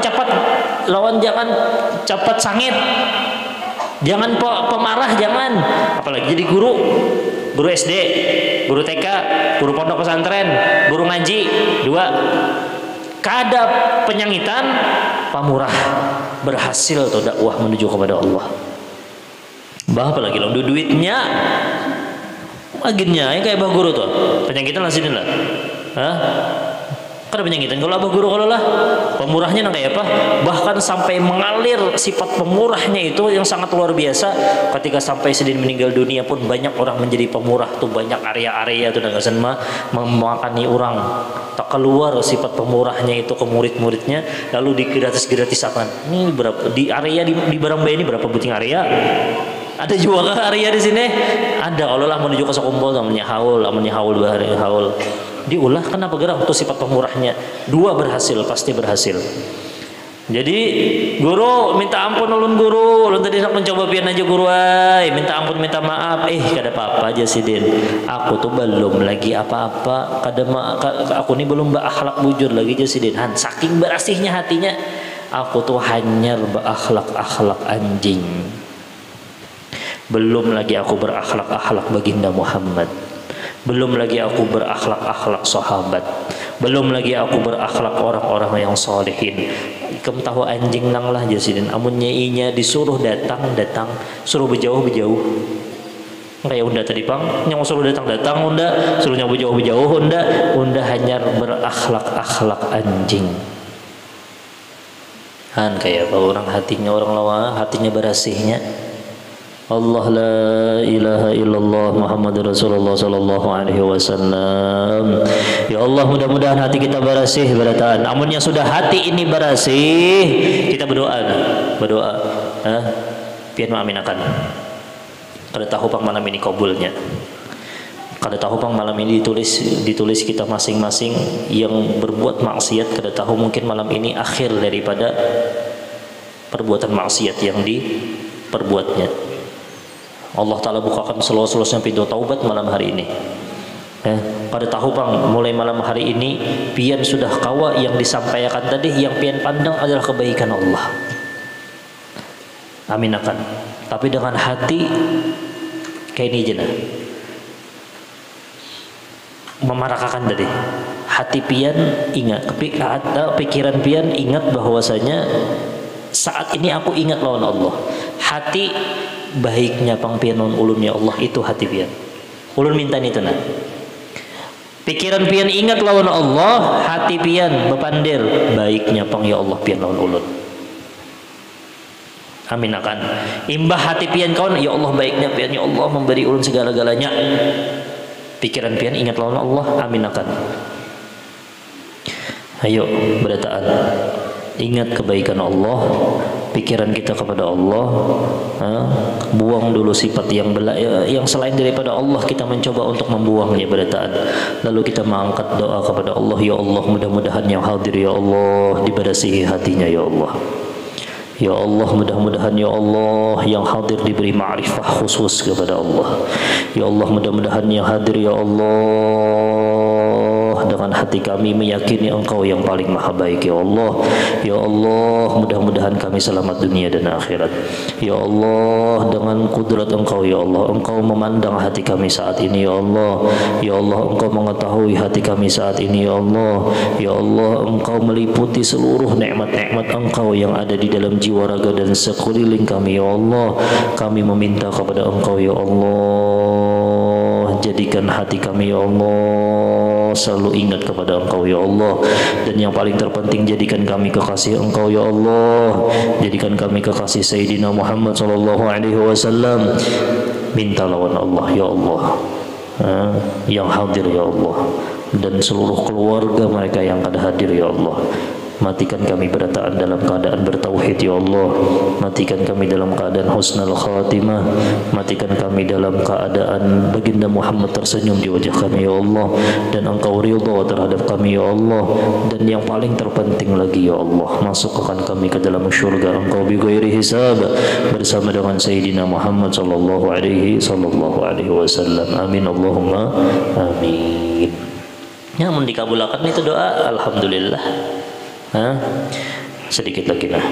cepat sangit. Jangan pemarah, jangan. Apalagi jadi guru SD, guru TK, guru pondok pesantren, guru ngaji, dua. Kada penyangitan, pamurah, berhasil tuh dakwah menuju kepada Allah. Bah apa lagi lo duitnya aginnya kayak bah guru tuh penyangitan lah sini lah, kada penyangitan kalau abah guru kalau lah pemurahnya nang kayak apa, bahkan sampai mengalir sifat pemurahnya itu yang sangat luar biasa. Ketika sampai sedin meninggal dunia pun banyak orang menjadi pemurah tuh, banyak area-area tuh dengan mah memakani orang tak keluar sifat pemurahnya itu ke murid-muridnya, lalu digratis-gratisakan. Ini berapa di area di Barang Bayi ini berapa buting area? Ada juga ke area di sini? Ada. Kalau lah menuju ke Sokumpol namanya haul bahari haul. Diulah kenapa gerak untuk sifat pemurahnya. Dua berhasil, pasti berhasil. Jadi guru minta ampun ulun guru, ulun tadi nak mencoba pian aja guru minta ampun minta maaf. Kada apa-apa aja sidin. Aku tuh belum lagi apa-apa. Aku ini belum berakhlak bujur lagi aja sidin. Saking berasihnya hatinya. Aku tuh hanya berakhlak anjing. Belum lagi aku berakhlak baginda Muhammad. Belum lagi aku berakhlak sahabat. Belum lagi aku berakhlak orang-orang yang solehin. Kamu tahu anjing nang lah jasidin. Amunnya inya disuruh datang, suruh berjauh. Kayak unda tadi bang, yang suruh datang unda, suruhnya berjauh unda hanya berakhlak anjing. Kayak apa orang hatinya orang lawa, hatinya berasihnya. Allah la ilaha illallah Muhammadur Rasulullah sallallahu alaihi wasallam. Ya Allah, mudah-mudahan hati kita bersih berataan. Amunnya sudah hati ini bersih, kita berdoa. Pian aminakan. Kada tahu pang malam ini kabulnya. Kada tahu pang malam ini ditulis kita masing-masing yang berbuat maksiat, kada tahu mungkin malam ini akhir daripada perbuatan maksiat yang diperbuatnya. Allah Ta'ala bukakan seluas-luasnya pintu taubat malam hari ini. Pada tahu bang, mulai malam hari ini pian sudah kawa yang disampaikan tadi, yang pian pandang adalah kebaikan Allah. Aminakan. Tapi dengan hati kayak ini jenah memarakakan tadi. Hati pian ingat, pikiran pian ingat bahwasanya saat ini aku ingat lawan Allah. Hati baiknya pang pianon ulun ya Allah, itu hati pian. Ulun minta ini tenang. Pikiran pian ingat lawan Allah, hati pian bepandir baiknya pang ya Allah pian lawan ulun. Amin akan. Imbah hati pian kawan ya Allah baiknya pian ya Allah memberi ulun segala-galanya. Pikiran pian ingat lawan Allah, amin akan. Ayo berataan. Ingat kebaikan Allah, pikiran kita kepada Allah, buang dulu sifat yang selain daripada Allah, kita mencoba untuk membuangnya berataan. Lalu kita mengangkat doa kepada Allah, ya Allah mudah-mudahan yang hadir ya Allah diberasihi hatinya ya Allah. Ya Allah, mudah-mudahan ya Allah yang hadir diberi ma'rifah khusus kepada Allah. Ya Allah, mudah-mudahan yang hadir ya Allah dengan hati kami meyakini Engkau yang paling maha baik ya Allah. Ya Allah, mudah-mudahan kami selamat dunia dan akhirat. Ya Allah, dengan kudrat Engkau ya Allah, Engkau memandang hati kami saat ini ya Allah. Ya Allah, Engkau mengetahui hati kami saat ini ya Allah. Ya Allah, Engkau meliputi seluruh nikmat-nikmat Engkau yang ada di dalam jiwa raga dan sekeliling kami ya Allah. Kami meminta kepada Engkau ya Allah, jadikan hati kami ya Allah selalu ingat kepada Engkau ya Allah. Dan yang paling terpenting, jadikan kami kekasih Engkau ya Allah. Jadikan kami kekasih Sayyidina Muhammad sallallahu alaihi wasallam. Minta lawan Allah ya Allah, yang hadir ya Allah, dan seluruh keluarga mereka yang ada hadir ya Allah. Matikan kami berataan dalam keadaan bertauhid ya Allah. Matikan kami dalam keadaan husnul khatimah. Matikan kami dalam keadaan baginda Muhammad tersenyum di wajah kami ya Allah, dan Engkau ridha terhadap kami ya Allah. Dan yang paling terpenting lagi ya Allah, masukkan kami ke dalam syurga Engkau bi ghairi hisab bersama dengan Sayyidina Muhammad sallallahu alaihi wasallam. Amin Allahumma amin. Yang dikabulkan itu doa alhamdulillah. Sedikit lagi nah.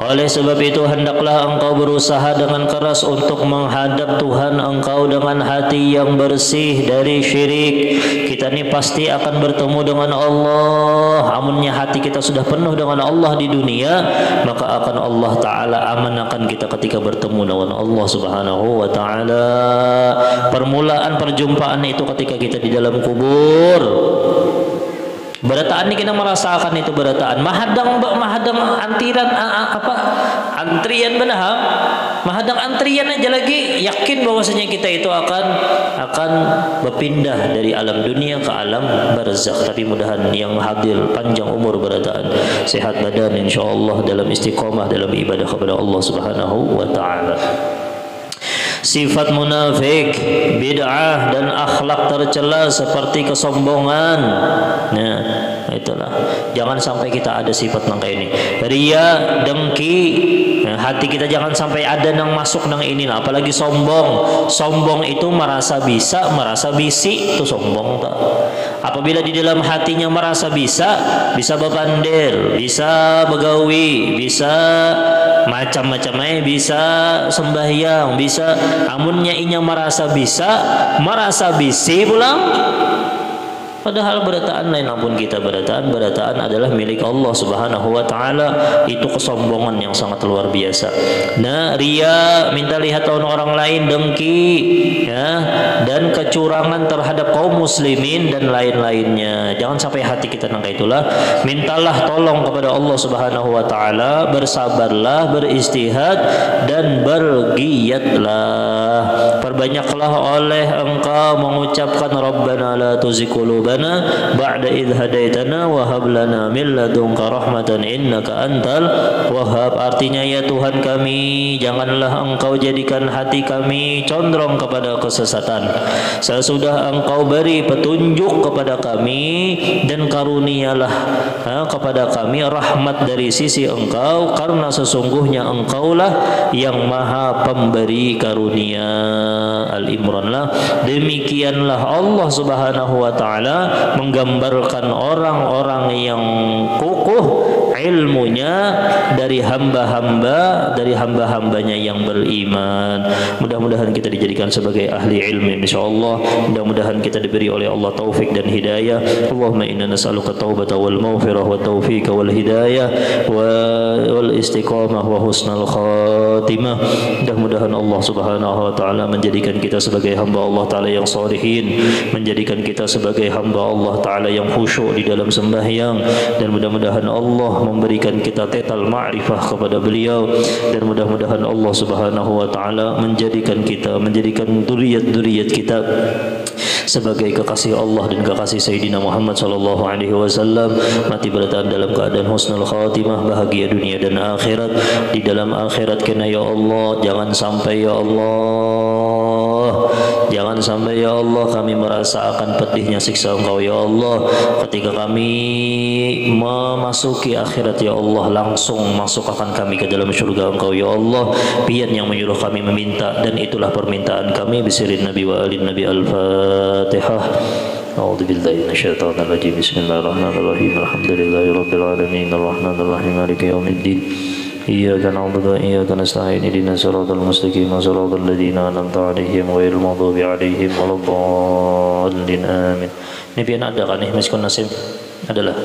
Oleh sebab itu hendaklah engkau berusaha dengan keras untuk menghadap Tuhan engkau dengan hati yang bersih dari syirik. Kita ini pasti akan bertemu dengan Allah. Amunnya hati kita sudah penuh dengan Allah di dunia, maka akan Allah Ta'ala amanahkan kita ketika bertemu dengan Allah Subhanahu wa Ta'ala. Permulaan perjumpaan itu ketika kita di dalam kubur. Berataan ini kita merasakan itu berataan. Mahadang antrian antrian benar. Mahadang antrian aja lagi yakin bahwasanya kita itu akan berpindah dari alam dunia ke alam barzakh. Tapi mudahan yang hadir panjang umur berataan, sehat badan insyaallah dalam istiqamah dalam ibadah kepada Allah Subhanahu wa Ta'ala. Sifat munafik, bid'ah dan akhlak tercela seperti kesombongan. Nah, itulah. Jangan sampai kita ada sifat nang kayak ini. Ria, dengki, hati kita jangan sampai ada nang masuk nang ini. Nah, apalagi sombong. Sombong itu merasa bisa, merasa bisi, itu sombong tak. Apabila di dalam hatinya merasa bisa bepandir, bisa begawi, bisa macam-macamnya, bisa sembahyang, bisa amunnya inya merasa bisa, merasa bisi pulang. Padahal berataan lain ampun kita berataan adalah milik Allah Subhanahu wa Ta'ala. Itu kesombongan yang sangat luar biasa. Nah, ria, minta lihat orang lain, dengki ya, dan kecurangan terhadap kaum muslimin dan lain-lainnya. Jangan sampai hati kita nangka itulah. Mintalah tolong kepada Allah Subhanahu wa Ta'ala, bersabarlah, beristihad dan bergiatlah. Perbanyaklah oleh engkau mengucapkan Rabbana la tuzigh qulubana ba'da idh hadaitana wa hab lana min ladunka rahmatan innaka antal wahhab. Artinya, ya Tuhan kami, janganlah engkau jadikan hati kami condong kepada kesesatan sesudah engkau beri petunjuk kepada kami, dan karunialah kepada kami rahmat dari sisi engkau, karena sesungguhnya engkaulah yang maha pemberi karunia. Al-Imran lah. Demikianlah Allah Subhanahu wa Ta'ala menggambarkan orang-orang yang kukuh ilmunya dari hamba-hambanya yang beriman. Mudah-mudahan kita dijadikan sebagai ahli ilmu insyaallah. Mudah-mudahan kita diberi oleh Allah taufik dan hidayah. Allahumma inna nas'aluka taubata wal maghfirah wa taufiq wal hidayah wal istiqamah wa husnal khatimah. Mudah-mudahan Allah Subhanahu wa Ta'ala menjadikan kita sebagai hamba Allah Ta'ala yang salihin, menjadikan kita sebagai hamba Allah Ta'ala yang khusyuk di dalam sembahyang, dan mudah-mudahan Allah memberikan kita total ma'rifah kepada beliau, dan mudah-mudahan Allah Subhanahu wa Ta'ala menjadikan dzurriyyat kita sebagai kekasih Allah dan kekasih Sayyidina Muhammad sallallahu alaihi wasallam, mati berataan dalam keadaan husnul khatimah, bahagia dunia dan akhirat. Di dalam akhirat kena ya Allah, jangan sampai ya Allah Jangan sampai ya Allah kami merasakan pedihnya siksa Engkau ya Allah ketika kami memasuki akhirat ya Allah, langsung masukkan kami ke dalam surga Engkau ya Allah. Pian yang menyuruh kami meminta, dan itulah permintaan kami. Bisirin Nabi wa alin Nabi. Al-Fatihah. A'udzu billahi minasyaitonir rajim. Bismillahirrahmanirrahim. Alhamdulillahirabbil alamin. Arrahmanir rahim. Maliki yaumiddin. Iyyaka na'budu wa iyyaka nasta'in. Ihdinas siratal mustaqim. Siratal ladzina an'amta 'alaihim ghairil maghdubi 'alaihim waladdallin. Amin. Ini pian ada kan nih miskun nasib? Adalah.